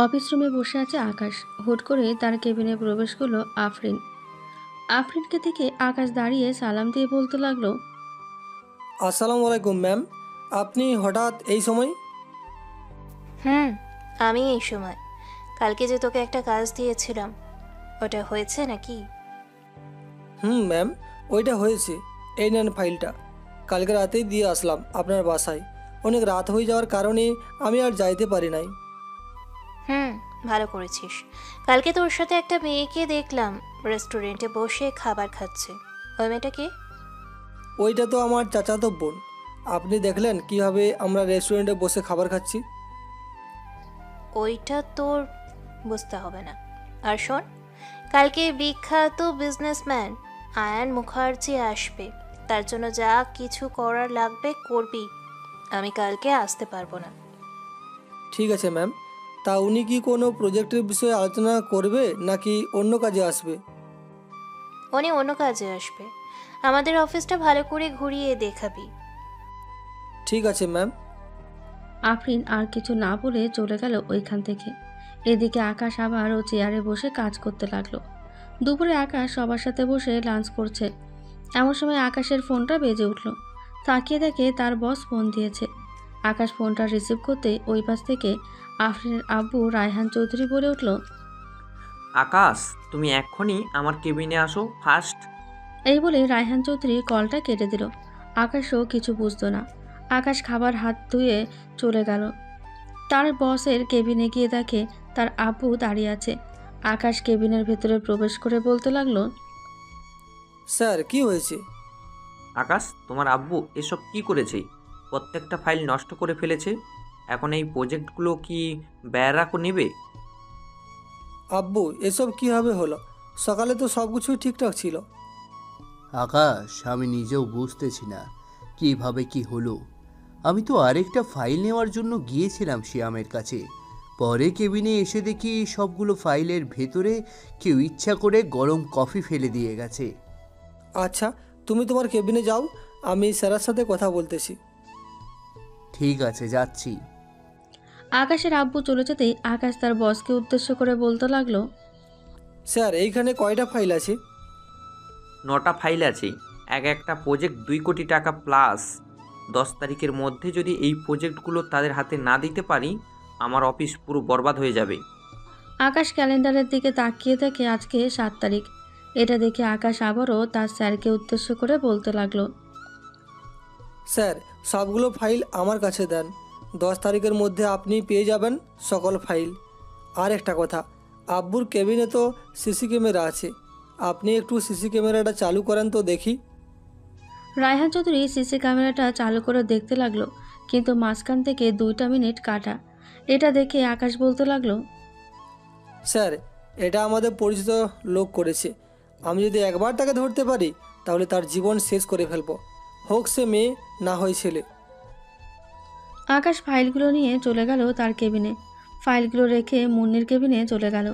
Office রুমে বসে আছে আকাশ। হুট করে তার কেবিনে প্রবেশ করলো আফরিন। আফরিনকে দেখে আকাশ দাঁড়িয়ে সালাম দিয়ে বলতে লাগলো, আসসালামু আলাইকুম ম্যাম। আপনি হঠাৎ এই সময়? হুম, আমি এই সময়। কালকে যে তোকে একটা কাজ দিয়েছিলাম, ওটা হয়েছে নাকি? ম্যাম, ওইটা হয়েছে। এই নেন ফাইলটা। কালকে রাতেই দিয়ে আসলাম আপনার বাসায়। অনেক রাত হয়ে যাওয়ার কারণে আমি আর যাইতে পারি নাই। হুম, ভালো করেছিস। কালকে তোর সাথে একটা মেয়েকে দেখলাম রেস্টুরেন্টে বসে খাবার খাচ্ছে। ওই মেয়েটা কে? ওইটা তো আমার চাচাতো বোন। আপনি দেখলেন কিভাবে আমরা রেস্টুরেন্টে বসে খাবার খাচ্ছি? ওইটা তোর বুঝতে হবে না। আর শোন, কালকে বিখ্যাত বিজনেসম্যান আয়ান মুখার্জি আসবে। তার জন্য যা কিছু করার লাগবে করবি। আমি কালকে আসতে পারবো না। ঠিক আছে ম্যাম। তা উনি কি কোনো প্রজেক্টের বিষয়ে আলোচনা করবে নাকি অন্য কাজে আসবে? উনি অন্য কাজে আসবে। আমাদের অফিসটা ভালো করে ঘুরিয়ে দেখাবি। ঠিক আছে ম্যাম। আফরিন আর কিছু না বলে চলে গেল ওইখান থেকে। এদিকে আকাশ আবারও চেয়ারে বসে কাজ করতে লাগলো। দুপুরে আকাশ সবার সাথে বসে লাঞ্চ করছে। এমন সময় আকাশের ফোনটা বেজে উঠল। তাকিয়ে দেখে তার বস ফোন দিয়েছে। আকাশ ফোনটা রিসিভ করতে ওই পাশ থেকে আফরিনের আব্বু রায়হান চৌধুরী বলে উঠল, আকাশ, তুমি এক্ষুনি আমার কেবিনে আসো ফার্স্ট। এই বলে রায়হান চৌধুরী কলটা কেটে দিল। আকাশও কিছু বুঝতো না। আকাশ খাবার হাত ধুয়ে চলে গেল। তার বসের কেবিনে গিয়ে দেখে তার আব্বু দাঁড়িয়ে আছে। আকাশ কেবিনের ভেতরে প্রবেশ করে বলতে লাগলো, স্যার, কি হয়েছে? আকাশ, তোমার আব্বু এসব কি করেছে? প্রত্যেকটা ফাইল নষ্ট করে ফেলেছে। এখন এই প্রজেক্টগুলো কি ব্যয়রা নেবে? আব্বু, এসব কীভাবে হলো? সকালে তো সব কিছুই ঠিকঠাক ছিল। আকাশ, আমি নিজেও বুঝতেছি না কিভাবে কি হলো। আমি তো আরেকটা ফাইল নেওয়ার জন্য গিয়েছিলাম শ্যামের কাছে। পরে কেবিনে এসে দেখি সবগুলো ফাইলের ভেতরে কেউ ইচ্ছা করে গরম কফি ফেলে দিয়ে গেছে। আচ্ছা, তুমি তোমার কেবিনে যাও, আমি স্যারের সাথে কথা বলতেছি। ঠিক আছে, যাচ্ছি। আকাশের আব্বু চলে যেতেই আকাশ তার বসকে উদ্দেশ্য করে বলতে লাগলো, স্যার, এইখানে কয়টা ফাইল আছে? 9টা ফাইল আছে। একটা প্রজেক্ট 2 কোটি টাকা প্লাস। 10 তারিখের মধ্যে যদি এই প্রজেক্টগুলো তাদের হাতে না দিতে পারি, আমার অফিস পুরো বরবাদ হয়ে যাবে। আকাশ ক্যালেন্ডারের দিকে তাকিয়ে দেখে আজকে 7 তারিখ। এটা দেখে আকাশ আবারও তার স্যারকে উদ্দেশ্য করে বলতে লাগলো, স্যার, সবগুলো ফাইল আমার কাছে দেন। 10 তারিখের মধ্যে আপনি পেয়ে যাবেন সকল ফাইল। আর একটা কথা, আব্বুর কেবিনে তো সিসি ক্যামেরা আছে। আপনি একটু সিসি ক্যামেরাটা চালু করেন তো দেখি। রায়হান চৌধুরী সিসি ক্যামেরাটা চালু করে দেখতে লাগলো, কিন্তু মাঝখান থেকে 2টা মিনিট কাটা। এটা দেখে আকাশ বলতে লাগলো, স্যার, এটা আমাদের পরিচিত লোক করেছে। আমি যদি একবার তাকে ধরতে পারি তাহলে তার জীবন শেষ করে ফেলবো, হোক সে মেয়ে না হয় ছেলে। আকাশ ফাইলগুলো নিয়ে চলে গেল তার কেবিনে। ফাইলগুলো রেখে মুন্নির কেবিনে চলে গেল।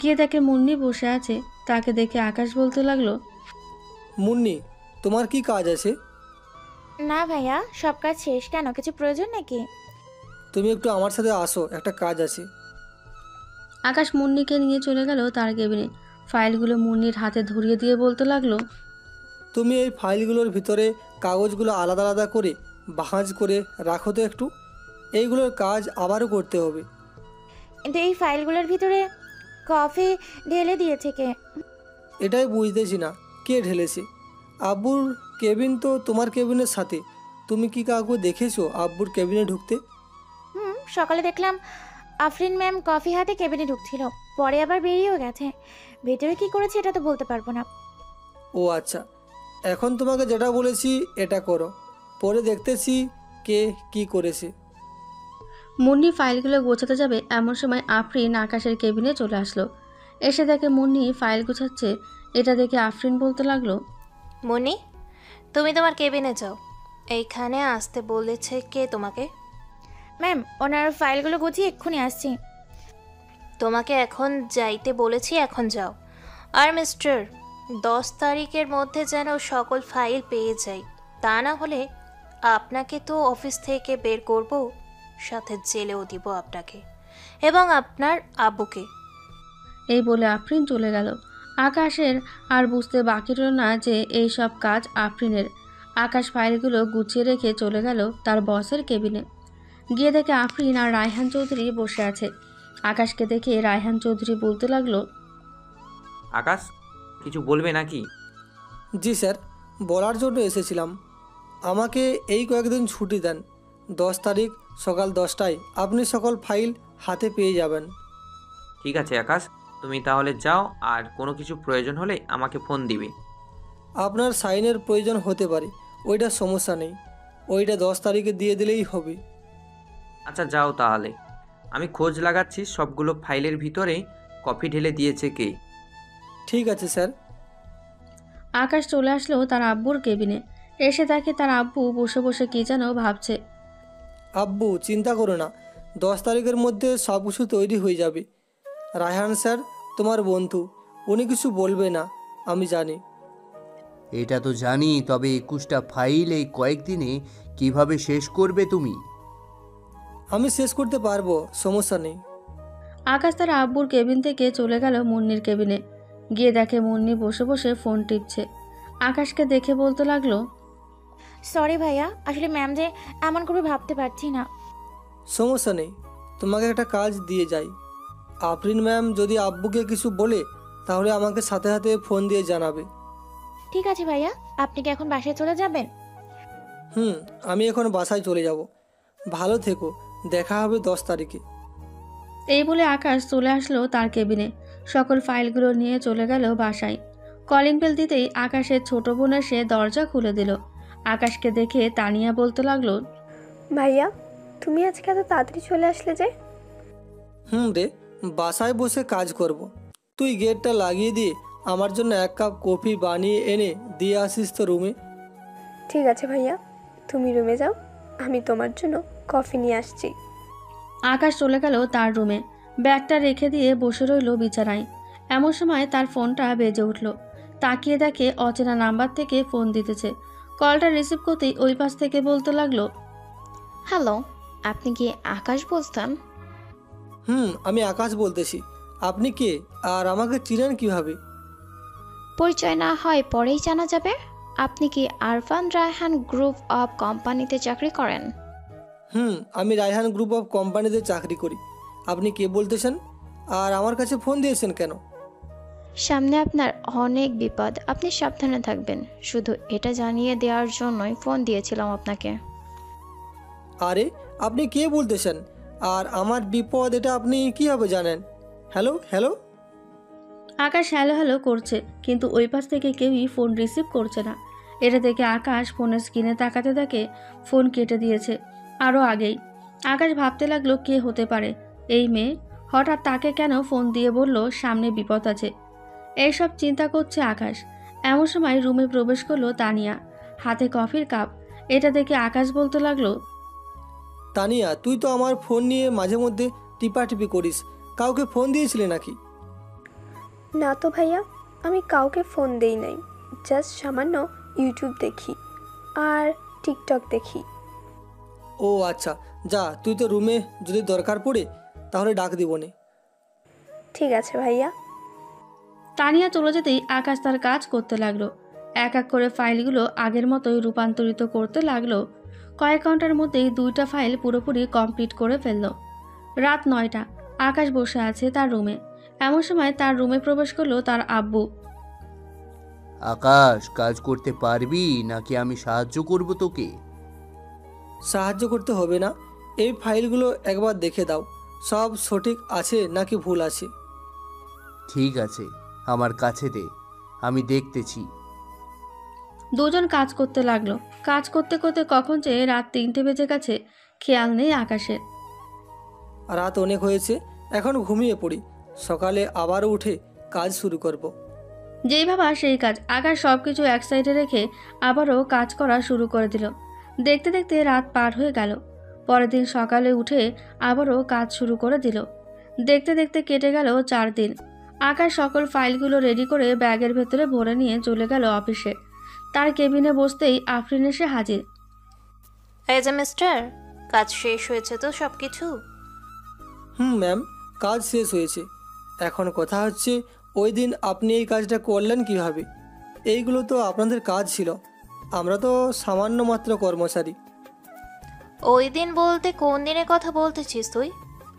গিয়ে দেখে মুন্নি বসে আছে। তাকে দেখে আকাশ বলতে লাগলো, মুন্নি, তোমার কি কাজ আছে? না ভাইয়া, সব কাজ শেষ। কেন, কিছু প্রয়োজন নাকি? তুমি একটু আমার সাথে আসো, একটা কাজ আছে। আকাশ মুন্নিকে নিয়ে চলে গেল তার কেবিনে। ফাইলগুলো মুন্নির হাতে ধরিয়ে দিয়ে বলতে লাগলো, তুমি এই ফাইলগুলোর ভিতরে কাগজগুলো আলাদা আলাদা করে ভাঁজ করে রাখো তো একটু। এইগুলোর কাজ আবারও করতে হবে। কিন্তু এই ফাইলগুলোর ভিতরে কফি ঢেলে দিয়েছে কে? এটাই বুঝতেছি না, কে ঢেলেছে। আব্বুর কেবিন তো তোমার কেবিনের সাথে। তুমি কি কাউকে দেখেছো আব্বুর কেবিনে ঢুকতে? সকালে দেখলাম আফরিন ম্যাম কফি হাতে কেবিনে ঢুকছিল, পরে আবার বেরিয়েও গেছে। ভেতরে কি করেছে এটা তো বলতে পারবো না। ও আচ্ছা, এখন তোমাকে যেটা বলেছি এটা করো, পরে দেখতেছি কে কি করেছে। মুন্নি ফাইলগুলো গোছাতে যাবে এমন সময় আফরিন আকাশের কেবিনে চলে আসলো। এসে দেখে মুন্নি ফাইল গোছাচ্ছে। এটা দেখে আফরিন বলতে লাগলো, মনি, তুমি তোমার কেবিনে যাও। এইখানে আসতে বলেছে কে তোমাকে? ম্যাম, ওনার ফাইলগুলো গুছিয়ে এক্ষুনি আসছি। তোমাকে এখন যাইতে বলেছি, এখন যাও। আর মিস্টার, 10 তারিখের মধ্যে যেন সকল ফাইল পেয়ে যাই, তা না হলে আপনাকে তো অফিস থেকে বের করব, সাথে জেলেও দিব আপনাকে এবং আপনার আব্বুকে। এই বলে আফরিন চলে গেল। আকাশের আর বুঝতে বাকি রইল না যে এই সব কাজ আফরিনের। আকাশ ফাইলগুলো গুছিয়ে রেখে চলে গেল তার বসের কেবিনে। গিয়ে দেখে আফরিন আর রায়হান চৌধুরী বসে আছে। আকাশকে দেখে রায়হান চৌধুরী বলতে লাগলো, আকাশ, কিছু বলবে নাকি? জি স্যার, বলার জন্য এসেছিলাম। আমাকে এই কয়েকদিন ছুটি দেন। 10 তারিখ সকাল 10টায় আপনি সকল ফাইল হাতে পেয়ে যাবেন। ঠিক আছে আকাশ, তুমি তাহলে যাও, আর কোনো কিছু প্রয়োজন হলে আমাকে ফোন দিবে। আপনার সাইনের প্রয়োজন হতে পারে, ওইটা সমস্যা নেই। ওইটা 10 তারিখে দিয়ে দিলেই হবে। আচ্ছা যাও তাহলে, আমি খোঁজ লাগাচ্ছি সবগুলো ফাইলের ভিতরে কফি ঢেলে দিয়েছে কে। ঠিক আছে স্যার। আকাশ চলে আসলো তার আব্বুর কেবিনে। এসে দেখে তার আব্বু বসে বসে কী যেন ভাবছে। আব্বু, চিন্তা করো না, 10 তারিখের মধ্যে সব কিছু তৈরি হয়ে যাবে। রায়হান স্যার তোমার বন্ধু, উনি কিছু বলবে না, আমি জানি। এটা তো জানি, তবে 21টা ফাইল এই কয়েকদিনে কিভাবে শেষ করবে তুমি? আমি শেষ করতে পারবো, সমস্যা নেই। আকাশ তার আব্বুর কেবিন থেকে চলে গেল মুন্নির কেবিনে। গিয়ে দেখে মুন্নি বসে বসে ফোন টিপছে। আকাশকে দেখে বলতে লাগলো, সরি ভাইয়া, আসলে ম্যাম যে এমন করে ভাবতে পারছি না। সমস্যা নেই, তোমাকে একটা কাজ দিয়ে যাই। আফরিন ম্যাম যদি আব্বুকে কিছু বলে তাহলে আমাকে সাথে সাথে ফোন দিয়ে জানাবে। ঠিক আছে ভাইয়া, আপনি কি এখন বাসায় চলে যাবেন? আমি এখন বাসায় চলে যাব। ভালো থেকো, দেখা হবে 10 তারিখে। এই বলে আকাশ চলে আসলো তার কেবিনে। সকল ফাইলগুলো নিয়ে চলে গেল বাসায়। কলিং বেল দিতেই আকাশের ছোট বোন এসে দরজা খুলে দিল। আকাশকে দেখে তানিয়া বলতে লাগলো, ভাইয়া, তুমি আজকে এত তাড়াতাড়ি চলে আসলে যে? রে, বাসায় বসে কাজ করব। তুই গেটটা লাগিয়ে দিয়ে আমার জন্য 1 কাপ কফি বানিয়ে এনে দিয়ে আসিস তো রুমে। ঠিক আছে ভাইয়া, তুমি রুমে যাও, আমি তোমার জন্য কফি নিয়ে আসছি। আকাশ চলে গেল তার রুমে। ব্যাগটা রেখে দিয়ে বসে রইল বিছানায়। এমন সময় তার ফোনটা বেজে উঠল। তাকিয়ে দেখে অচেনা নাম্বার থেকে ফোন দিতেছে। কলটা রিসিভ করতেই ওই পাশ থেকে বলতে লাগলো, হ্যালো, আপনি কি আকাশ বলছেন? আমি আকাশ বলতেছি। আপনি কে আর আমাকে চিনেন কিভাবে? পরিচয় না হয় পরেই জানা যাবে। আপনি কি আরফান রায়হান গ্রুপ অফ কোম্পানিতে চাকরি করেন? আমি রায়হান গ্রুপ অফ কোম্পানিতে চাকরি করি। আপনি কে বলতেছেন আর আমার কাছে ফোন দিয়েছেন কেন? সামনে আপনার অনেক বিপদ, আপনি সাবধানে থাকবেন, শুধু এটা জানিয়ে দেওয়ার জন্যই ফোন দিয়েছিলাম আপনাকে। আরে, আপনি কে বলতেছেন আর আমার বিপদ এটা আপনি কীভাবে জানেন? Hello hello. Akash hello hello করছে, কিন্তু ওই পাশ থেকে কেউই ফোন রিসিভ করছে না। এটা দেখে আকাশ ফোনের স্ক্রিনে তাকাতে দেখে ফোন কেটে দিয়েছে আরও আগেই। আকাশ ভাবতে লাগলো কে হতে পারে এই মেয়ে, হঠাৎ তাকে কেন ফোন দিয়ে বলল সামনে বিপদ আছে। এইসব চিন্তা করছে আকাশ। এমন সময় রুমে প্রবেশ করলো তানিয়া, হাতে কফির কাপ। এটা দেখে আকাশ বলতে লাগলো, তানিয়া, তুই তো আমার ফোন নিয়ে মাঝে মধ্যে টিপাটিপি করিস, কাউকে ফোন দিয়েছিলি নাকি? না তো ভাইয়া, আমি কাউকে ফোন দেই নাই, জাস্ট সামান্য ইউটিউব দেখি আর টিকটক দেখি। ও আচ্ছা, যা, তুই তো রুমে, যদি দরকার পড়ে তাহলে ডাক দিবনে। ঠিক আছে ভাইয়া। তানিয়া চলে যেতেই আকাশ তার কাজ করতে লাগলো। এক এক করে ফাইলগুলো আগের মতোই রূপান্তরিত করতে লাগলো। কয়েক ঘন্টার মধ্যেই 2টা ফাইল পুরোপুরি কমপ্লিট করে ফেললো। রাত 9টা। আকাশ বসে আছে তার রুমে। এমন সময় তার রুমে প্রবেশ করলো তার আব্বু। আকাশ, কাজ করতে পারবি নাকি আমি সাহায্য করব তোকে? সাহায্য করতে হবে না, এই ফাইলগুলো একবার দেখে দাও, সব সঠিক আছে নাকি ভুল আছে। ঠিক আছে, আমার কাছে দে, আমি দেখতেছি। দুজন কাজ করতে লাগলো। কাজ করতে করতে কখন যে রাত 3টে বেজে গেছে খেয়াল নেই আকাশের। রাত অনেক হয়েছে, এখন ঘুমিয়ে পড়ি, সকালে আবারও উঠে কাজ শুরু করব। যেই ভাবা সেই কাজ। আকাশ সব কিছু এক সাইডে রেখে আবারও কাজ করা শুরু করে দিল। দেখতে দেখতে রাত পার হয়ে গেল। পরের দিন সকালে উঠে আবারও কাজ শুরু করে দিল। দেখতে দেখতে কেটে গেল 4 দিন। আকাশ সকল ফাইলগুলো রেডি করে ব্যাগের ভেতরে ভরে নিয়ে চলে গেল অফিসে। তার কেবিনে বসতেই আফরিন এসে হাজির। এই যে মিস্টার, কাজ শেষ হয়েছে তো সব কিছু? ম্যাম, কাজ শেষ হয়েছে। এখন কথা হচ্ছে ওই দিন আপনি এই কাজটা করলেন কিভাবে? এইগুলো তো আপনাদের কাজ ছিল, আমরা তো সামান্য মাত্র কর্মচারী। ওই দিন বলতে কোন দিনের কথা বলতেছিস তুই?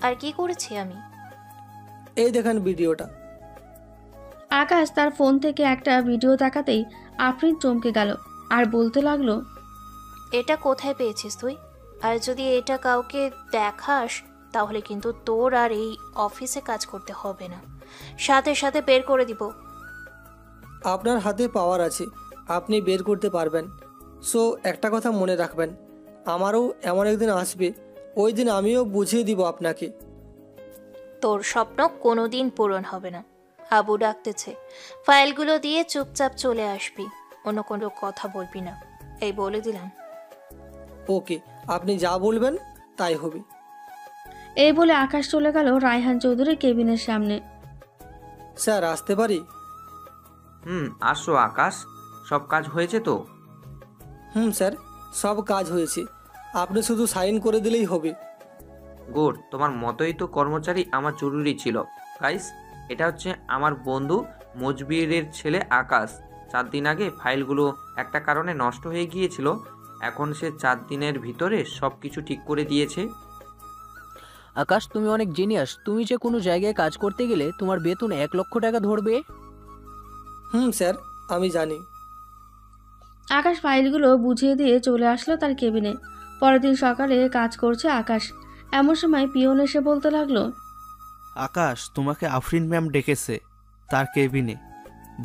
আর কি করেছি আমি? এই দেখেন ভিডিওটা। আকাশ তার ফোন থেকে একটা ভিডিও তাকাতেই আফরিন চমকে গেল আর বলতে লাগলো, এটা কোথায় পেয়েছিস তুই? আর যদি এটা কাউকে দেখাস তাহলে কিন্তু তোর আর এই অফিসে কাজ করতে হবে না, সাথে সাথে বের করে দিব। আপনার হাতে পাওয়ার আছে, আপনি বের করতে পারবেন। সো একটা কথা মনে রাখবেন, আমারও এমন একদিন আসবে, ওই দিন আমিও বুঝিয়ে দিব আপনাকে। তোর স্বপ্ন কোনোদিন পূরণ হবে না। আবু ডাকতেছে, ফাইলগুলো দিয়ে চুপচাপ চলে আসবি, অন্য কোনো কথা বলবি না, এই বলে দিলাম। ওকে, আপনি যা বলবেন তাই হবে। এই বলে আকাশ চলে গেল রায়হান চৌধুরীর কেবিনের সামনে। স্যার, আসতে পারি? আসো আকাশ, সব কাজ হয়েছে তো? স্যার, সব কাজ হয়েছে, আপনি শুধু সাইন করে দিলেই হবে। গুড, তোমার মতোই তো কর্মচারী আমার জরুরি ছিল। গাইস, এটা হচ্ছে আমার বন্ধু মজবিরের ছেলে আকাশ। 4 দিন আগে ফাইলগুলো একটা কারণে নষ্ট হয়ে গিয়েছিল, এখন সে 4 দিনের ভিতরে সব কিছু ঠিক করে দিয়েছে। আকাশ, তুমি অনেক জিনিয়াস। তুমি যে কোনো জায়গায় কাজ করতে গেলে তোমার বেতন 1 লক্ষ টাকা ধরবে। স্যার, আমি জানি। আকাশ ফাইলগুলো বুঝিয়ে দিয়ে চলে আসলো তার কেবিনে। পরের দিন সকালে কাজ করছে আকাশ। এমন সময় পিয়ন এসে বলতে লাগলো, আকাশ, তোমাকে আফরিন ম্যাম ডেকেছে তার কেবিনে,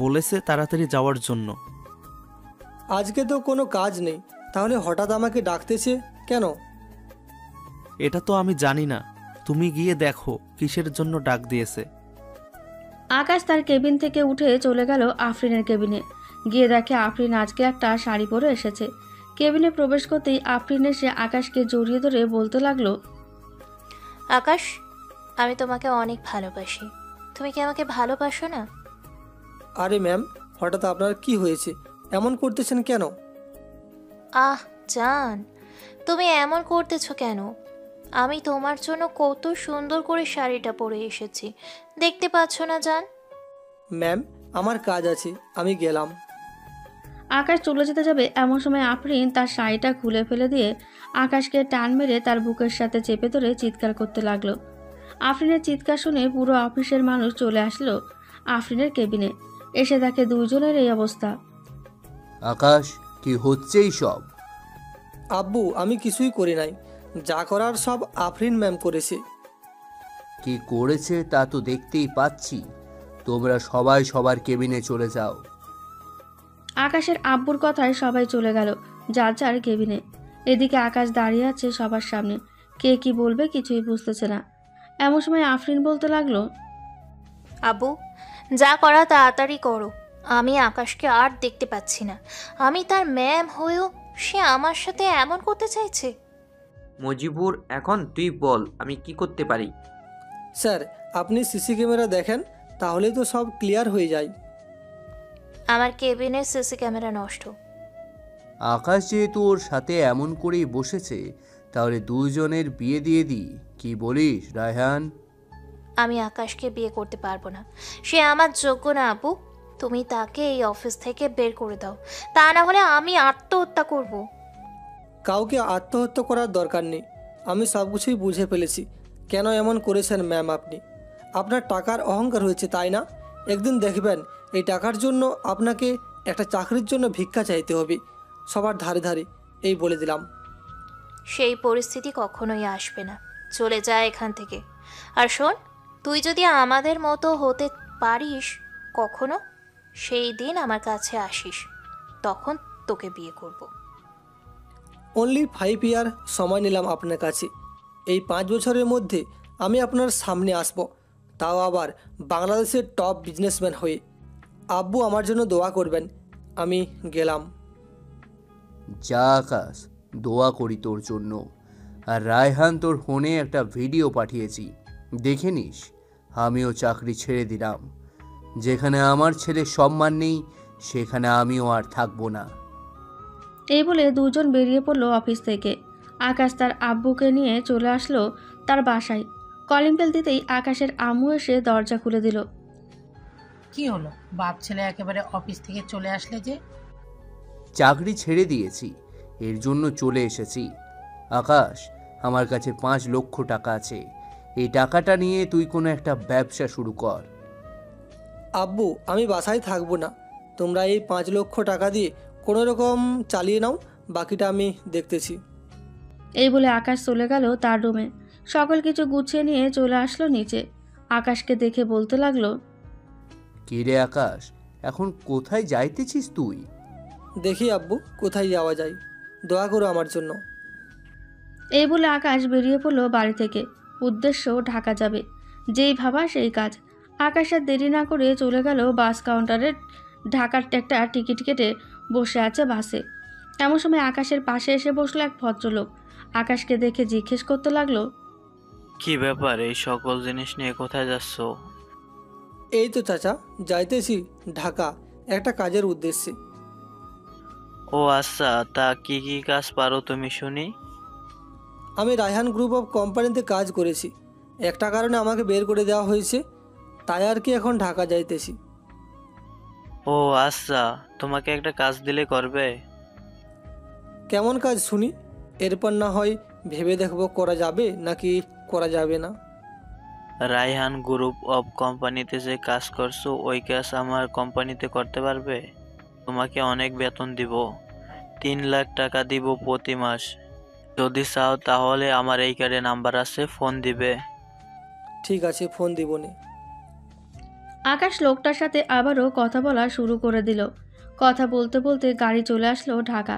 বলেছে তাড়াতাড়ি যাওয়ার জন্য। আজকে তো কোনো কাজ নেই, তাহলে হঠাৎ আমাকে ডাকতেছে কেন? এটা তো আমি জানি না, তুমি গিয়ে দেখো কিসের জন্য ডাক দিয়েছে। আকাশ তার কেবিন থেকে উঠে চলে গেল আফরিনের কেবিনে। গিয়ে দেখে আফরিন আজকে একটা শাড়ি পরে এসেছে। কেবিনে প্রবেশ করতেই আফরিন এসে আকাশকে জড়িয়ে ধরে বলতে লাগলো, আকাশ, আমি তোমাকে অনেক ভালোবাসি। তুমি কি আমাকে ভালোবাসো না? আরে ম্যাম, হঠাৎ আপনার কি হয়েছে? এমন করতেছেন কেন? আহ জান, তুমি এমন করতেছো কেন? আমি তোমার জন্য কত সুন্দর করে শাড়িটা পরে এসেছি, দেখতে পাচ্ছ না জান? ম্যাম, আমার কাজ আছে, আমি গেলাম। আকাশ চলে যেতে যাবে এমন সময় আফরিন তার শাড়িটা খুলে ফেলে দিয়ে আকাশকে টান মেরে তার বুকের সাথে চেপে ধরে চিৎকার করতে লাগলো। আফরিনের চিৎকার শুনে পুরো অফিসের মানুষ চলে আসলো আফরিনের কেবিনে। এসে দেখে দুইজনের এই অবস্থা। আকাশ, কি হচ্ছে এই সব? আব্বু, আমি কিছুই করি নাই, যা করার সব আফরিন ম্যাম করেছে। কি করেছে তা তো দেখতেই পাচ্ছি। তোমরা সবাই সবার কেবিনে চলে যাও। আকাশের আব্বুর কথায় সবাই চলে গেল যার যার কেবিনে। এদিকে আকাশ দাঁড়িয়ে আছে সবার সামনে, কে কি বলবে কিছুই বুঝতেছে না। এমন সময় আফরিন বলতে লাগলো, আবু, যা করা তাড়াতাড়ি করো, আমি আকাশকে আর দেখতে পাচ্ছি না। আমি তার ম্যাম হয়েও সে আমার সাথে এমন করতে চাইছে। মজিবুর, এখন তুই বল আমি কি করতে পারি? স্যার, আপনি সিসি ক্যামেরা দেখেন, তাহলেই তো সব ক্লিয়ার হয়ে যায়। আমার কেবিনের সিসি ক্যামেরা নষ্ট। আকাশ যেহেতু ওর সাথে এমন করেই বসেছে, তাহলে দুজনের বিয়ে দিয়ে দিই, কি বলিস রায়হান? আমি আকাশকে বিয়ে করতে পারবো না, সে আমার যোগ্য না আবু। তুমি তাকে এই অফিস থেকে বের করে দাও, তা না হলে আমি আত্মহত্যা করব। কাউকে আত্মহত্যা করার দরকার নেই, আমি সব কিছুই বুঝে ফেলেছি কেন এমন করেছেন ম্যাম আপনি। আপনার টাকার অহংকার হয়েছে, তাই না? একদিন দেখবেন এই টাকার জন্য আপনাকে একটা চাকরির জন্য ভিক্ষা চাইতে হবে সবার ধারে ধারে, এই বলে দিলাম। সেই পরিস্থিতি কখনোই আসবে না, চলে যায় এখান থেকে। আর শোন, তুই যদি আমাদের মতো হতে পারিস কখনো, সেই দিন আমার কাছে আসিস, তখন তোকে বিয়ে করব। অনলি 5 ইয়ার সময় নিলাম আপনার কাছে। এই 5 বছরের মধ্যে আমি আপনার সামনে আসব, তাও আবার বাংলাদেশের টপ বিজনেসম্যান হয়ে। আব্বু আমার জন্য দোয়া করবেন। আমি গেলাম। যা আকাশ, দোয়া করি তোর জন্য। আর রায়হান, তোর ফোনে একটা ভিডিও পাঠিয়েছি, দেখে নিস। আমিও চাকরি ছেড়ে দিলাম। যেখানে আমার ছেলের সম্মান নেই, সেখানে আমিও আর থাকবো না। এই বলে দুজন বেরিয়ে পড়লো অফিস থেকে। আকাশ তার আব্বুকে নিয়ে চলে আসলো তার বাসায়। কলিং বেল দিতেই আকাশের আম্মু এসে দরজা খুলে দিল। কি হলো, বাপ ছেলে একেবারে অফিস থেকে চলে আসলে যে? চাকরি ছেড়ে দিয়েছি, এর জন্য চলে এসেছি। আকাশ, আমার কাছে 5 লক্ষ টাকা আছে, এই টাকাটা নিয়ে তুই কোনো একটা ব্যবসা শুরু কর। আব্বু, আমি বাসায় থাকবো না, তোমরা এই 5 লক্ষ টাকা দিয়ে কোনো রকম চালিয়ে নাও, বাকিটা আমি দেখতেছি। এই বলে আকাশ চলে গেল তার রুমে। সকল কিছু গুছিয়ে নিয়ে চলে আসলো নিচে। আকাশকে দেখে বলতে লাগলো, কি রে আকাশ, এখন কোথায় যাইতেছিস তুই? দেখি আব্বু, কোথায় যাওয়া যায়, দোয়া করো আমার জন্য। এই বলে আকাশ বেরিয়ে পড়লো বাড়ি থেকে। উদ্দেশ্য ঢাকা যাবে, যেই ভাবা সেই কাজ। আকাশ আর দেরি না করে চলে গেল বাস কাউন্টারে। ঢাকার একটা টিকিট কেটে বসে আছে বাসে। এমন সময় আকাশের পাশে এসে বসলো এক ভদ্রলোক। আকাশকে দেখে জিজ্ঞেস করতে লাগলো, কি ব্যাপার, এই সকল জিনিস নিয়ে কোথায় যাচ্ছ? এই তো চাচা, যাইতেছি ঢাকা একটা কাজের উদ্দেশ্যে। ও আচ্ছা, তা কি কি কাজ পারো তুমি শুনি? আমি রায়হান গ্রুপ অফ কোম্পানিতে কাজ করেছি, একটা কারণে আমাকে বের করে দেওয়া হয়েছে, তাই আর কি এখন ঢাকা যাইতেছি। ও আচ্ছা, তোমাকে একটা কাজ দিলে করবে? কেমন কাজ শুনি, এরপর না হয় ভেবে দেখবো করা যাবে নাকি করা যাবে না। রায়হান গ্রুপ অফ কোম্পানিতে যে কাজ করছো ওই কাজ আমার কোম্পানিতে করতে পারবে? তোমাকে অনেক বেতন দিব, 3 লাখ টাকা দিব প্রতি মাস। যদি চাও তাহলে আমার এই কার্ডে নাম্বার আছে, ফোন দিবে। ঠিক আছে, ফোন দিবনে। আকাশ লোকটার সাথে আবারও কথা বলা শুরু করে দিল। কথা বলতে বলতে গাড়ি চলে আসলো ঢাকা।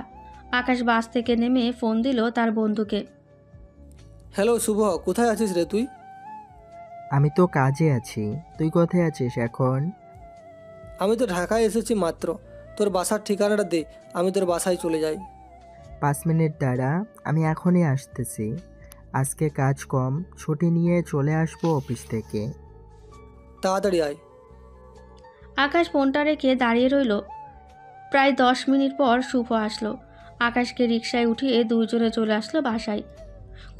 আকাশ বাস থেকে নেমে ফোন দিল তার বন্ধুকে। হ্যালো শুভ, কোথায় আছিস রে তুই? আমি তো কাজে আছি, তুই কোথায় আছিস এখন? আমি তো ঢাকায় এসেছি মাত্র, তোর বাসার ঠিকানাটা দে, আমি তোর বাসায় চলে যাই। 5 মিনিট দাঁড়া, আমি এখনই আসতেছি। আজকে কাজ কম, ছুটি নিয়ে চলে আসবো অফিস থেকে। তাড়াতাড়ি আয়। আকাশ ফোনটা রেখে দাঁড়িয়ে রইল। প্রায় 10 মিনিট পর শুভ আসলো। আকাশকে রিকশায় উঠিয়ে দুইজনে চলে আসলো বাসায়।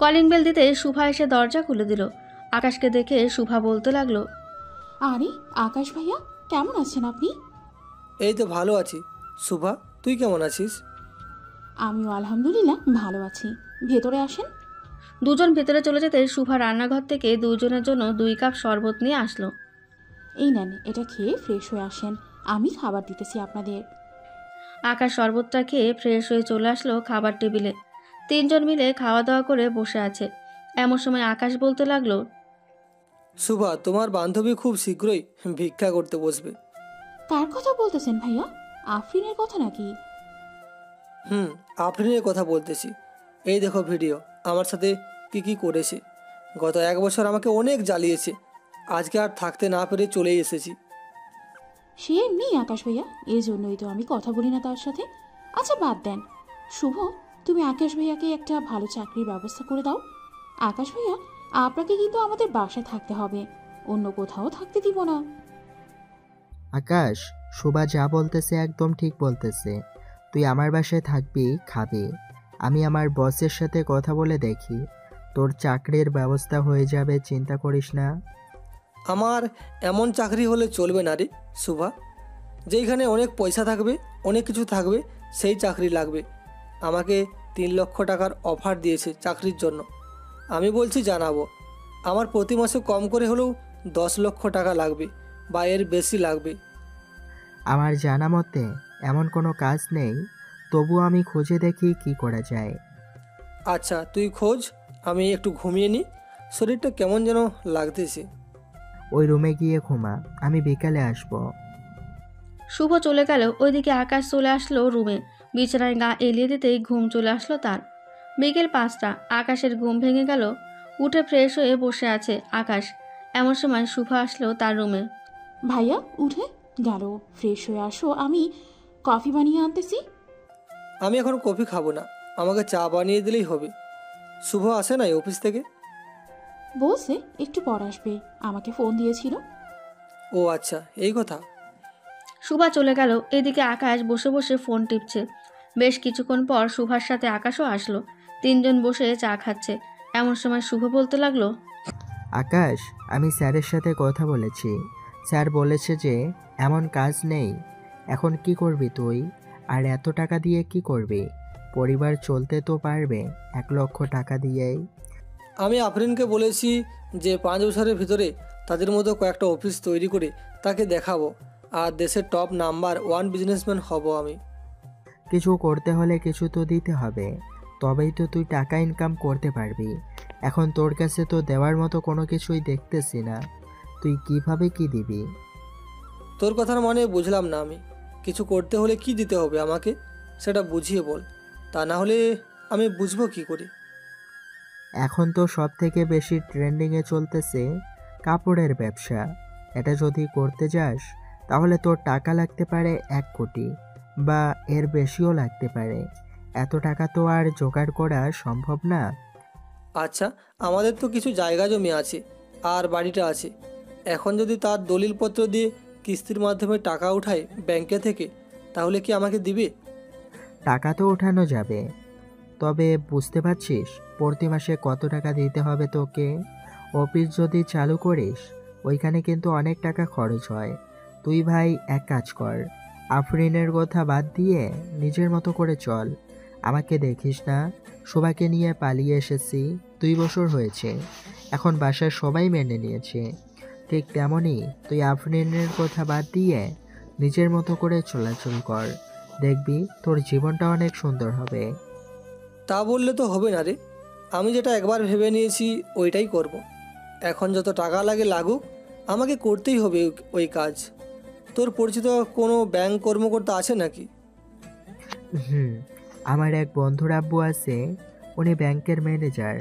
কলিং বেল দিতে শুভা এসে দরজা খুলে দিল। আকাশকে দেখে শুভা বলতে লাগলো, আরে আকাশ ভাইয়া, কেমন আছেন আপনি? এই তো ভালো আছি। শুভা, তুই কেমন আছিস? আমিও আলহামদুলিল্লাহ ভালো আছি, ভেতরে আসেন। দুজন ভেতরে চলে যেতে শুভা রান্নাঘর থেকে দুইজনের জন্য 2 কাপ শরবত নিয়ে আসলো। এই নেন, এটা খেয়ে ফ্রেশ হয়ে আসেন, আমি খাবার দিতেছি আপনাদের। আকাশ শরবতটা খেয়ে ফ্রেশ হয়ে চলে আসলো খাবার টেবিলে। 3 জন মিলে খাওয়া দাওয়া করে বসে আছে। এমন সময় আকাশ বলতে লাগলো, শুভা, তোমার বান্ধবী খুব শীঘ্রই ভিক্ষা করতে বসবে। কার কথা বলতেছেন ভাইয়া? আফরিনের কথা নাকি? আফরিনের কথা বলতেছি। এই দেখো ভিডিও, আমার সাথে কি কি করেছে। গত 1 বছর আমাকে অনেক জ্বালিয়েছে, আজকে আর থাকতে না পেরে চলেই এসেছি। সে এমনি আকাশ ভাইয়া, এই জন্যই তো আমি কথা বলি না তার সাথে। আচ্ছা বাদ দেন, শুভ তুমি আকাশ ভাইয়াকে একটা ভালো চাকরির ব্যবস্থা করে দাও। আকাশ ভাইয়া, আপনাকে কিন্তু আমাদের বাসায় থাকতে হবে, অন্য কোথাও থাকতে দিব না। আকাশ, শোভা যা বলতেছে একদম ঠিক বলতেছে। তুই আমার বাসায় থাকবি, খাবি। আমি আমার বসের সাথে কথা বলে দেখি, তোর চাকরির ব্যবস্থা হয়ে যাবে, চিন্তা করিস না। আমার এমন চাকরি হলে চলবে না রে শুভা, যেইখানে অনেক পয়সা থাকবে, অনেক কিছু থাকবে, সেই চাকরি লাগবে। আমাকে 3 লক্ষ টাকার অফার দিয়েছে চাকরির জন্য। আমি বলছি জানাবো, আমার প্রতি মাসে কম করে হলেও 10 লক্ষ টাকা লাগবে বা এর বেশি লাগবে। আমার জানা মতে এমন কোনো কাজ নেই, তবু আমি খুঁজে দেখি কি করা যায়। আচ্ছা তুই খোঁজ, আমি একটু ঘুমিয়ে নিই, শরীরটা কেমন যেন লাগতেছে। ওই রুমে গিয়ে ঘুমা, আমি বিকালে আসবো। শুভ চলে গেল। ওইদিকে আকাশ চলে আসলো রুমে। বিছানায় গা এলিয়ে দিতেই ঘুম চলে আসলো তার। বিকেল 5টা। আকাশের ঘুম ভেঙে গেল। উঠে ফ্রেশ হয়ে বসে আছে আকাশ। এমন সময় শুভ আসলো তার রুমে। ভাইয়া উঠে গেল, ফ্রেশ হয়ে আসো, আমি কফি বানিয়ে আনতেছি। আমি এখন কফি খাবো না, আমাকে চা বানিয়ে দিলেই হবে। শুভ আসে নাই অফিস থেকে? বলছে একটু পর আসবে, আমাকে ফোন দিয়েছিল। ও আচ্ছা, এই কথা। শুভা চলে গেল। এদিকে আকাশ বসে বসে ফোন টিপছে। বেশ কিছুক্ষণ পর শুভার সাথে আকাশও আসলো। তিনজন বসে চা খাচ্ছে। এমন সময় শুভ বলতে লাগলো, আকাশ, আমি স্যারের সাথে কথা বলেছি। স্যার বলেছে যে এমন কাজ নেই। এখন কি করবি তুই? আর এত টাকা দিয়ে কি করবি? পরিবার চলতে তো পারবে 1 লক্ষ টাকা দিয়েই। আমি আফরিনকে বলেছি যে 5 বছরের ভিতরে তাদের মতো কয়েকটা অফিস তৈরি করে তাকে দেখাবো, আর দেশের টপ নাম্বার 1 বিজনেসম্যান হব আমি। কিছু করতে হলে কিছু তো দিতে হবে, তবেই তো তুই টাকা ইনকাম করতে পারবি। এখন তোর কাছে তো দেওয়ার মতো কোনো কিছুই দেখতেছি না, তুই কিভাবে কি দিবি? তোর কথার মানে বুঝলাম না আমি। কিছু করতে হলে কি দিতে হবে আমাকে, সেটা বুঝিয়ে বল, তা না হলে আমি বুঝবো কি করে? এখন তো সব থেকে বেশি ট্রেন্ডিংয়ে চলতেছে কাপড়ের ব্যবসা। এটা যদি করতে যাস তাহলে তোর টাকা লাগতে পারে 1 কোটি বা এর বেশিও লাগতে পারে। এত টাকা তো আর জোগাড় করা সম্ভব না। আচ্ছা, আমাদের তো কিছু জায়গা জমি আছে আর বাড়িটা আছে। এখন যদি তার দলিলপত্র দিয়ে কিস্তির মাধ্যমে টাকা উঠায় ব্যাংকে থেকে, তাহলে কি আমাকে দিবে? টাকা তো ওঠানো যাবে, তবে বুঝতে পারছিস প্রতি মাসে কত টাকা দিতে হবে তোকে? অফিস যদি চালু করিস ওইখানে কিন্তু অনেক টাকা খরচ হয়। তুই ভাই এক কাজ কর, আফরিনের কথা বাদ দিয়ে নিজের মতো করে চল। আমাকে দেখিস না, সবাইকে নিয়ে পালিয়ে এসেছি, 2 বছর হয়েছে। এখন বাসার সবাই মেনে নিয়েছে। ঠিক তেমনই তুই আফরিনের কথা বাদ দিয়ে নিজের মতো করে চলাচল কর, দেখবি তোর জীবনটা অনেক সুন্দর হবে। তা বললে তো হবে না রে। আমি যেটা একবার ভেবে নিয়েছি ওইটাই করব। এখন যত টাকা লাগে লাগুক, আমাকে করতেই হবে ওই কাজ। তোর পরিচিত কোনো ব্যাংক কর্মকর্তা আছে নাকি? আমার এক বন্ধুর আব্বু আছে, উনি ব্যাংকের ম্যানেজার।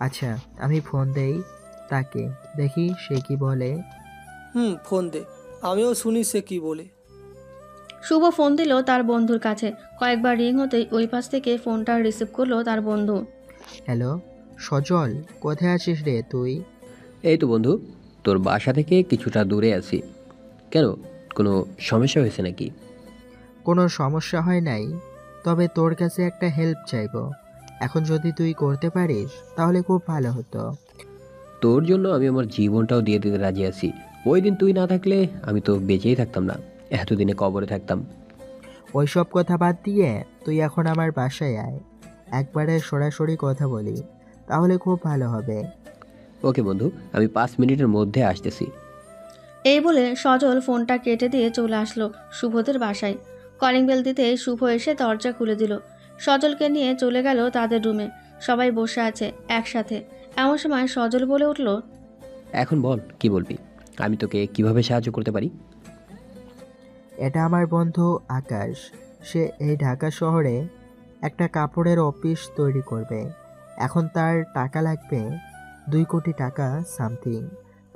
আচ্ছা, আমি ফোন দেই তাকে, দেখি সে কি বলে। ফোন দে, আমিও শুনি সে কি বলে। শুভ ফোন দিল তার বন্ধুর কাছে। কয়েকবার রিং হতেই ওই পাশ থেকে ফোনটা রিসিভ করলো তার বন্ধু। হ্যালো সজল, কোথায় আছিস রে তুই? এই তো বন্ধু, তোর বাসা থেকে কিছুটা দূরে আছি। কেন, কোনো সমস্যা হয়েছে নাকি? কোনো সমস্যা হয় নাই, তবে তোর কাছে একটা হেল্প চাইবো। এখন যদি তুই করতে পারিস তাহলে খুব ভালো হতো। তোর জন্য আমি আমার জীবনটাও দিয়ে দিতে রাজি আছি। ওই দিন তুই না থাকলে আমি তো বেঁচেই থাকতাম না, এতদিনে কবরে থাকতাম। ওইসব কথা বাদ দিয়ে তুই এখন আমার বাসায় আয়, একবারে সরাসরি কথা বলি, তাহলে খুব ভালো হবে। ওকে বন্ধু, আমি 5 মিনিটের মধ্যে আসতেছি। এই বলে সজল ফোনটা কেটে দিয়ে চলে আসলো শুভদের বাসায়। কলিং বেল দিতে শুভ এসে দরজা খুলে দিল। সজলকে নিয়ে চলে গেল তাদের রুমে। সবাই বসে আছে একসাথে। এমন সময় সজল বলে উঠল, এখন বল কি বলবি, আমি তোকে কিভাবে সাহায্য করতে পারি? এটা আমার বন্ধু আকাশ। সে এই ঢাকা শহরে একটা কাপড়ের অফিস তৈরি করবে। এখন তার টাকা লাগবে 2 কোটি টাকা সামথিং।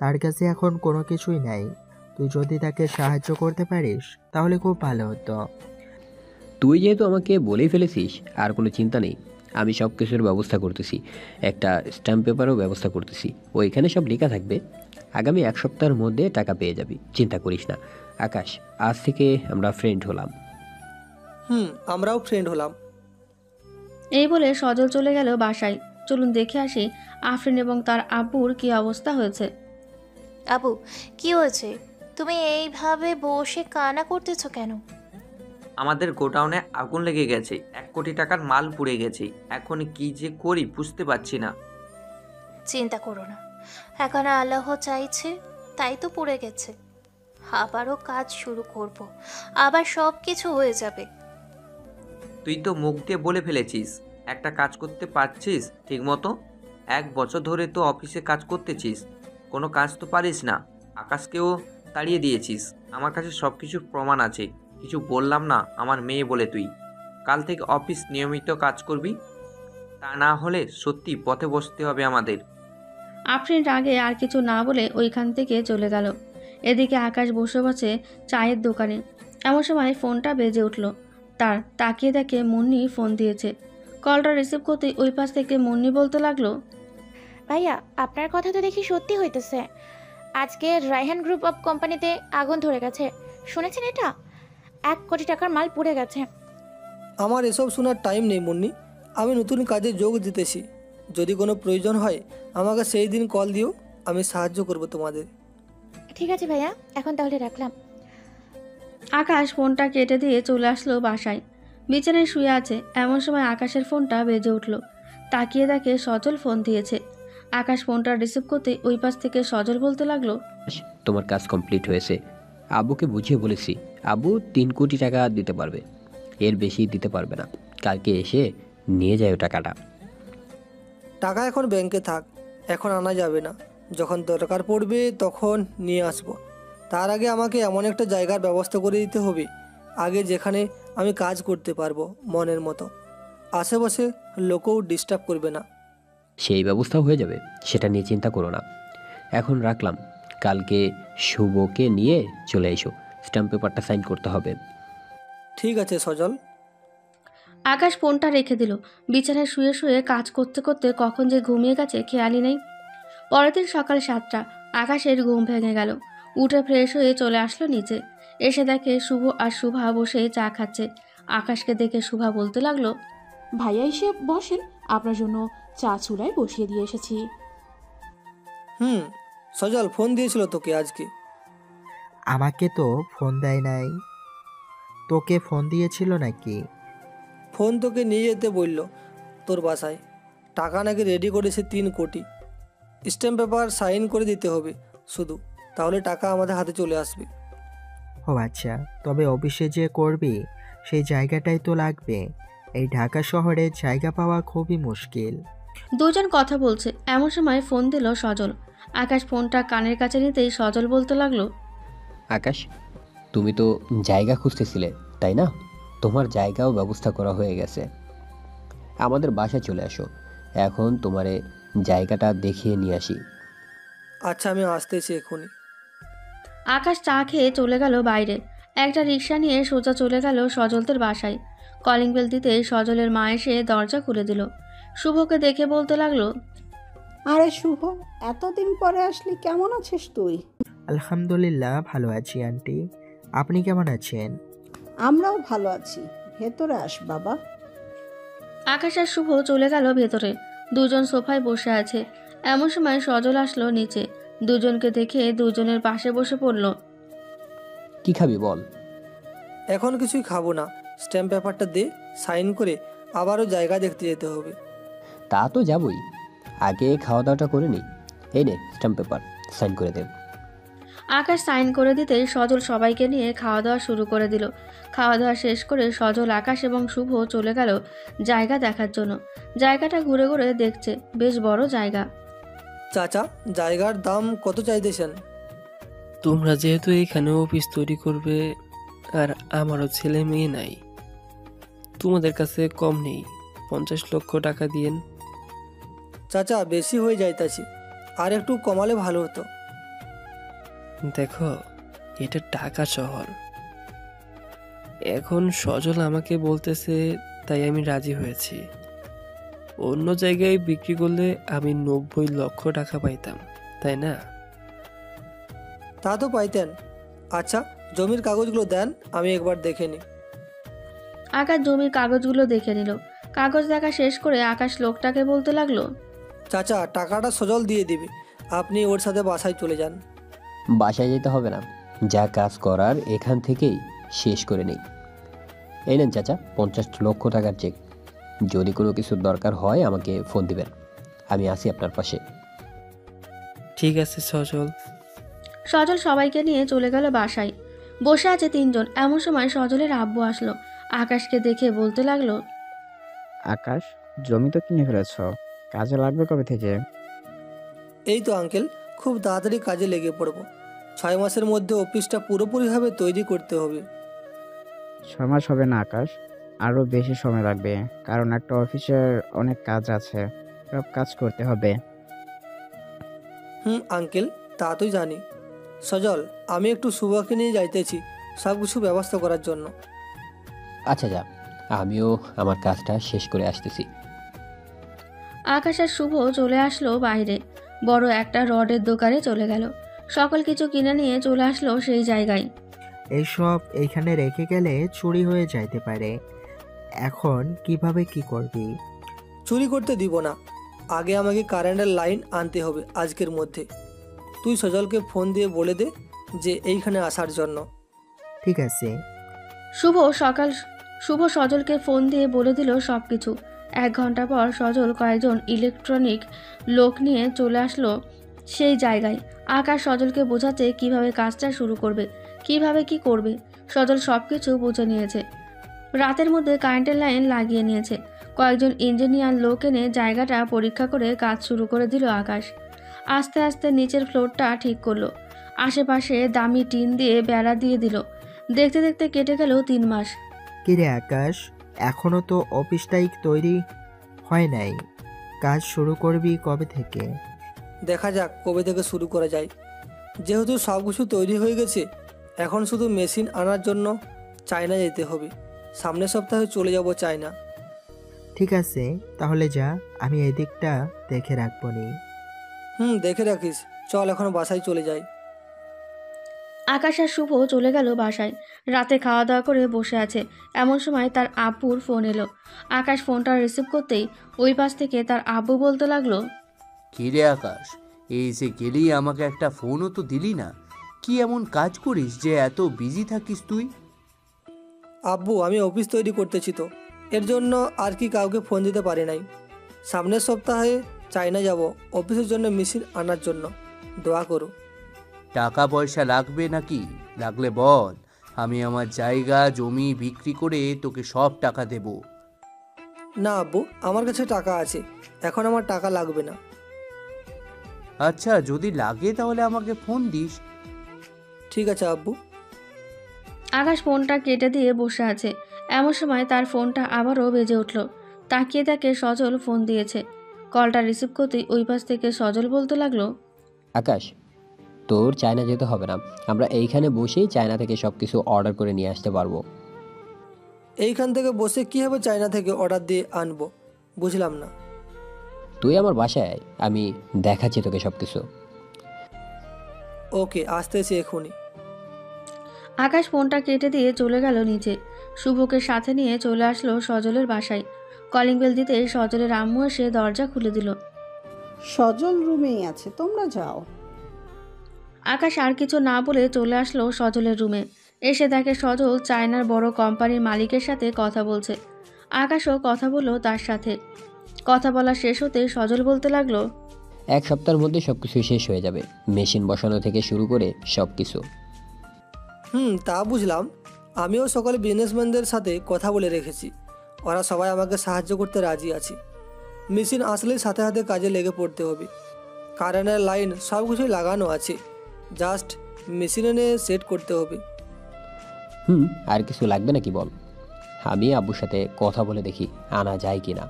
তার কাছে এখন কোনো কিছুই নাই। তুই যদি তাকে সাহায্য করতে পারিস তাহলে খুব ভালো হতো। তুই যেহেতু আমাকে বলেই ফেলেছিস, আর কোনো চিন্তা নেই, আমি সব কিছুর ব্যবস্থা করতেছি। একটা স্ট্যাম্প পেপারও ব্যবস্থা করতেছি, ওইখানে সব লেখা থাকবে। আগামী 1 সপ্তাহের মধ্যে টাকা পেয়ে যাবি, চিন্তা করিস না। আকাশ, আজ থেকে আমরা ফ্রেন্ড হলাম। আমরাও ফ্রেন্ড হলাম। এই বলে সজল চলে গেল বাসায়। চলুন দেখে আসি আফরিন এবং তার আব্বুর কি অবস্থা হয়েছে। আবু, কি হয়েছে? তুমি এইভাবে বসে কান্না করতেছো কেন? আমাদের গোডাউনে আগুন লেগে গেছে, 1 কোটি টাকার মাল পুড়ে গেছে। এখন কি যে করি বুঝতে পারছি না। চিন্তা করো না, এখন আল্লাহ চাইছে তাই তো পড়ে গেছে। আবারও কাজ শুরু করব, আবার সব কিছু হয়ে যাবে। তুই তো মুখ দিয়ে বলে ফেলেছিস, একটা কাজ করতে পারছিস ঠিক মতো? 1 বছর ধরে তো অফিসে কাজ করতেছিস, কোনো কাজ তো পারিস না। আকাশকেও তাড়িয়ে দিয়েছিস। আমার কাছে সব কিছুর প্রমাণ আছে। কিছু বললাম না আমার মেয়ে বলে তুই। কাল থেকে অফিস নিয়মিত কাজ করবি, তা না হলে সত্যি পথে বসতে হবে আমাদের। আফরিন রাগে আর কিছু না বলে ওইখান থেকে চলে গেল। এদিকে আকাশ বসে বসে চায়ের দোকানে। এমন সময় ফোনটা বেজে উঠল। তার তাকিয়ে দেখে মুন্নি ফোন দিয়েছে। কলটা রিসিভ করতেই ওই পাশ থেকে মুন্নি বলতে লাগলো, ভাইয়া, আপনার কথা তো দেখি সত্যি হইতেছে। আজকে রায়হান গ্রুপ অফ কোম্পানিতে আগুন ধরে গেছে, শুনেছেন এটা? 1 কোটি টাকার মাল পুড়ে গেছে। আমার এসব শোনার টাইম নেই মুন্নি। আমি নতুন কাজে যোগ দিতেছি, যদি কোনো প্রয়োজন হয় আমাকে সেই দিন কল দিও, আমি সাহায্য করব তোমাদের। ঠিক আছে ভাইয়া, এখন তাহলে রাখলাম। আকাশ ফোনটা কেটে দিয়ে চলে আসলো বাসায়। বিছানায় শুয়ে আছে, এমন সময় আকাশের ফোনটা বেজে উঠল। তাকিয়ে দেখে সজল ফোন দিয়েছে। আকাশ ফোনটা রিসিভ করতে ওই পাশ থেকে সজল বলতে লাগলো, তোমার কাজ কমপ্লিট হয়েছে। আব্বুকে বুঝিয়ে বলেছি, আব্বু 3 কোটি টাকা দিতে পারবে, এর বেশি দিতে পারবে না। কালকে এসে নিয়ে যায় টাকাটা। টাকা এখন ব্যাংকে থাক, এখন আনা যাবে না, যখন দরকার পড়বে তখন নিয়ে আসবো। তার আগে আমাকে এমন একটা জায়গার ব্যবস্থা করে দিতে হবে আগে, যেখানে আমি কাজ করতে পারবো মনের মতো, আশেপাশে লোকও ডিস্টার্ব করবে না। সেই ব্যবস্থাও হয়ে যাবে, সেটা নিয়ে চিন্তা করো না। এখন রাখলাম, কালকে শুভকে নিয়ে চলে এসো, স্ট্যাম্প পেপারটা সাইন করতে হবে। ঠিক আছে সজল। আকাশ ফোনটা রেখে দিল। বিছানায় শুয়ে শুয়ে কাজ করতে করতে কখন যে ঘুমিয়ে গেছে খেয়ালই নেই। পরের দিন সকাল 7টা, আকাশের ঘুম ভেঙে গেল। উঠে ফ্রেশ হয়ে চলে আসলো নিচে। এসে দেখে শুভ আর শুভা বসে চা খাচ্ছে। আকাশকে দেখে শুভা বলতে লাগলো, ভাইয়া এসে বসেন, আপনার জন্য চা চুলায় বসিয়ে দিয়ে এসেছি। সজল ফোন দিয়েছিল তোকে আজকে? আমাকে তো ফোন দেয় নাই। তোকে ফোন দিয়েছিল নাকি? ফোন তোকে নিয়ে যেতে বলল তোর বাসায়। টাকা নাকি রেডি করেছে 3 কোটি। স্ট্যাম্প পেপার সাইন করে দিতে হবে শুধু, তাহলে টাকা আমাদের হাতে চলে আসবে। ও আচ্ছা, তবে অফিসে যে করবি সেই জায়গাটাই তো লাগবে। এই ঢাকা শহরে জায়গা পাওয়া খুবই মুশকিল। দুজন কথা বলছে, এমন সময় ফোন দিল সজল। আকাশ ফোনটা কানের কাছে নিতেই সজল বলতে লাগলো, আকাশ, তুমি তো জায়গা খুঁজতেছিলে তাই না? তোমার জায়গাও ব্যবস্থা করা হয়ে গেছে, আমাদের বাসায় চলে আসো, এখন তোমারে জায়গাটা দেখিয়ে নিয়ে আসি। আচ্ছা, আমি আসতেছি এখনই। আকাশ চা খেয়ে চলে গেল বাইরে। একটা রিক্সা নিয়ে সোজা চলে গেল সজলদের বাসায়। কলিং বেল দিতে সজলের মা এসে দরজা খুলে দিল। শুভকে দেখে বলতে লাগলো, আরে শুভ, এতদিন পরে আসলি, কেমন আছিস তুই? আলহামদুলিল্লাহ ভালো আছি আন্টি, আপনি কেমন আছেন? আমরাও ভালো আছি, ভেতরে আস বাবা। আকাশ আর শুভ চলে গেল ভেতরে। দুজন সোফায় বসে আছে। এমন সময় সজল আসলো নিচে। দুজনকে দেখে দুজনের পাশে বসে পড়ল। কি খাবি বল? এখন কিছুই খাবো না, স্ট্যাম্প পেপারটা দে, সাইন করে আবারও জায়গা দেখতে যেতে হবে। তা তো যাবই, আগে খাওয়া দাওয়াটা করে নিই। এই নে স্ট্যাম্প পেপার, সাইন করে দে। আকাশ সাইন করে দিতেই সজল সবাইকে নিয়ে খাওয়া দাওয়া শুরু করে দিল। খাওয়া দাওয়া শেষ করে সজল, আকাশ এবং শুভ চলে গেল জায়গা দেখার জন্য। জায়গাটা ঘুরে ঘুরে দেখছে, বেশ বড় জায়গা। চাচা, জায়গার দাম কত চাইতেছেন? তোমরা যেহেতু এখানে অফিস তৈরি করবে আর আমারও ছেলে মেয়ে নাই, তোমাদের কাছে কম নেই, 50 লক্ষ টাকা দিয়েন। চাচা, বেশি হয়ে যাইতাছি, আর একটু কমালে ভালো হতো। দেখো, এটা ঢাকা শহর, এখন সজল আমাকে বলতেছে তাই আমি রাজি হয়েছি। অন্য জায়গায় বিক্রি করলে আমি 90 লক্ষ টাকা পাইতাম, তাই না? তা তো পাইতেন। আচ্ছা, জমির কাগজগুলো দেন, আমি একবার দেখে নিই। আকাশ জমির কাগজগুলো দেখে নিল। কাগজ দেখা শেষ করে আকাশ লোকটাকে বলতে লাগলো, চাচা, টাকাটা সজল দিয়ে দিবে, আপনি ওর সাথে বাসায় চলে যান। বাসায় যেতে হবে না, যা কাজ করার এখান থেকেই শেষ করে নেই। এই নেন চাচা 50 লক্ষ টাকার চেক, যদি কোনো কিছুর দরকার হয় আমাকে ফোন দিবেন, আমি আছি আপনার পাশে। ঠিক আছে সজল। সজল সবাইকে নিয়ে চলে গেল বাসায়। বসে আছে 3 জন। এমন সময় সজলের আব্বু আসলো। আকাশকে দেখে বলতে লাগলো, আকাশ, জমি তো কিনে ফেলেছ, কাজে লাগবে কবে থেকে? এই তো আঙ্কেল, খুব তাড়াতাড়ি কাজে লেগে পড়ব। 6 মাসের মধ্যে অফিসটা পুরোপুরিভাবে তৈরি করতে হবে। 6 মাস হবে না আকাশ, আরও বেশি সময় লাগবে, কারণ একটা অফিসের অনেক কাজ আছে, সব কাজ করতে হবে। আঙ্কেল, তা তো জানি। সজল, আমি একটু শুভকে নিয়ে যাইতেছি সব কিছু ব্যবস্থা করার জন্য। আচ্ছা যা, আমিও আমার কাজটা শেষ করে আসতেছি। আকাশ আর শুভ চলে আসলো বাইরে। বড় একটা রডের দোকানে চলে গেল। সকল কিছু কিনে নিয়ে চলে আসলো সেই জায়গায়। এইসব এইখানে রেখে গেলে চুরি হয়ে যাইতে পারে, এখন কিভাবে কি করবি? চুরি করতে দিব না। আগে আমাকে কারেন্টের লাইন আনতে হবে আজকের মধ্যে। তুই সজলকে ফোন দিয়ে বলে দে যে এইখানে আসার জন্য। ঠিক আছে। শুভ সজলকে ফোন দিয়ে বলে দিল সব কিছু। 1 ঘন্টা পর সজল কয়েকজন ইলেকট্রনিক লোক নিয়ে চলে আসলো সেই জায়গায়। আকাশ সজলকে বোঝাচ্ছে কিভাবে কাজটা শুরু করবে, কিভাবে কি করবে। সজল সব কিছু বুঝে নিয়েছে। রাতের মধ্যে কারেন্টের লাইন লাগিয়ে নিয়েছে। কয়েকজন ইঞ্জিনিয়ার লোক এনে জায়গাটা পরীক্ষা করে কাজ শুরু করে দিল আকাশ। আস্তে আস্তে নিচের ফ্লোরটা ঠিক করলো। আশেপাশে দামি টিন দিয়ে বেড়া দিয়ে দিল। দেখতে দেখতে কেটে গেল 3 মাস। কিরে আকাশ, এখনো তো অফিসটাই তৈরি হয় নাই, কাজ শুরু করবি কবে থেকে? দেখা যাক কবে থেকে শুরু করা যায়। যেহেতু সব কিছু তৈরি হয়ে গেছে, এখন শুধু মেশিন আনার জন্য চায়না যেতে হবে। সামনের সপ্তাহে চলে যাব চায়না। ঠিক আছে, তাহলে যা, আমি এদিকটা দেখে রাখবো নি। দেখে রাখিস। চল এখন বাসায় চলে যাই। আকাশ আর শুভ চলে গেল বাসায়। রাতে খাওয়া দাওয়া করে বসে আছে। এমন সময় তার আব্বুর ফোন এলো। আকাশ ফোনটা রিসিভ করতেই ওই পাশ থেকে তার আব্বু বলতে লাগলো, কিরে আকাশ, এই যে গেলি আমাকে একটা ফোনও তো দিলি না। কি এমন কাজ করিস যে এত বিজি থাকিস তুই? আব্বু, আমি অফিস তৈরি করতেছি তো, এর জন্য আর কি কাউকে ফোন দিতে পারি নাই। সামনের সপ্তাহে চায়না যাব অফিসের জন্য মেশিন আনার জন্য। দোয়া করো। টাকা পয়সা লাগবে নাকি? লাগলে বল, আমি আমার জায়গা জমি বিক্রি করে তোকে সব টাকা দেব। না আব্বু, আমার কাছে টাকা আছে, এখন আমার টাকা লাগবে না। আচ্ছা, যদি লাগে তাহলে আমাকে ফোন দিস। ঠিক আছে আব্বু। আকাশ ফোনটা কেটে দিয়ে বসে আছে। এমন সময় তার ফোনটা আবারও বেজে উঠল। তাকিয়ে তাকে সজল ফোন দিয়েছে। কলটা রিসিভ করতেই ওই পাশ থেকে সজল বলতে লাগলো, আকাশ, তোর চায়না যেতে হবে না, আমরা এইখানে বসেই চায়না থেকে সব কিছু অর্ডার করে নিয়ে আসতে পারবো। এইখান থেকে বসে কীভাবে চায়না থেকে অর্ডার দিয়ে আনবো? বুঝলাম না। তুই আমার বাসায় আয়, আমি দেখাচ্ছি তোকে সব কিছু। ওকে, আসতেছি এখনই। আকাশ ফোনটা কেটে দিয়ে চলে গেল নিচে। শুভকে সাথে নিয়ে চলে আসলো সজলের বাসায়। কলিং বেল দিতে সজলের আম্মু এসে দরজা খুলে দিল। সজল রুমেই আছে, তোমরা যাও। আকাশ আর কিছু না বলে চলে আসলো সজলের রুমে। এসে দেখে সজল চায়নার বড় কোম্পানির মালিকের সাথে কথা বলছে। আকাশও কথা বলল তার সাথে। কথা বলা শেষ হতে সজল বলতে লাগলো, 1 সপ্তাহের মধ্যে সবকিছু শেষ হয়ে যাবে, মেশিন বসানো থেকে শুরু করে সবকিছু। তা বুঝলাম। আমিও সকল বিজনেসম্যানদের সাথে কথা বলে রেখেছি, ওরা সবাই আমাকে সাহায্য করতে রাজি আছে। মেশিন আসলেই সাথে সাথে কাজে লেগে পড়তে হবে। কারেন্টের লাইন সব কিছুই লাগানো আছে, জাস্ট মেশিন এনে সেট করতে হবে। আর কিছু লাগবে নাকি বল, আমি আব্বুর সাথে কথা বলে দেখি আনা যায় কিনা।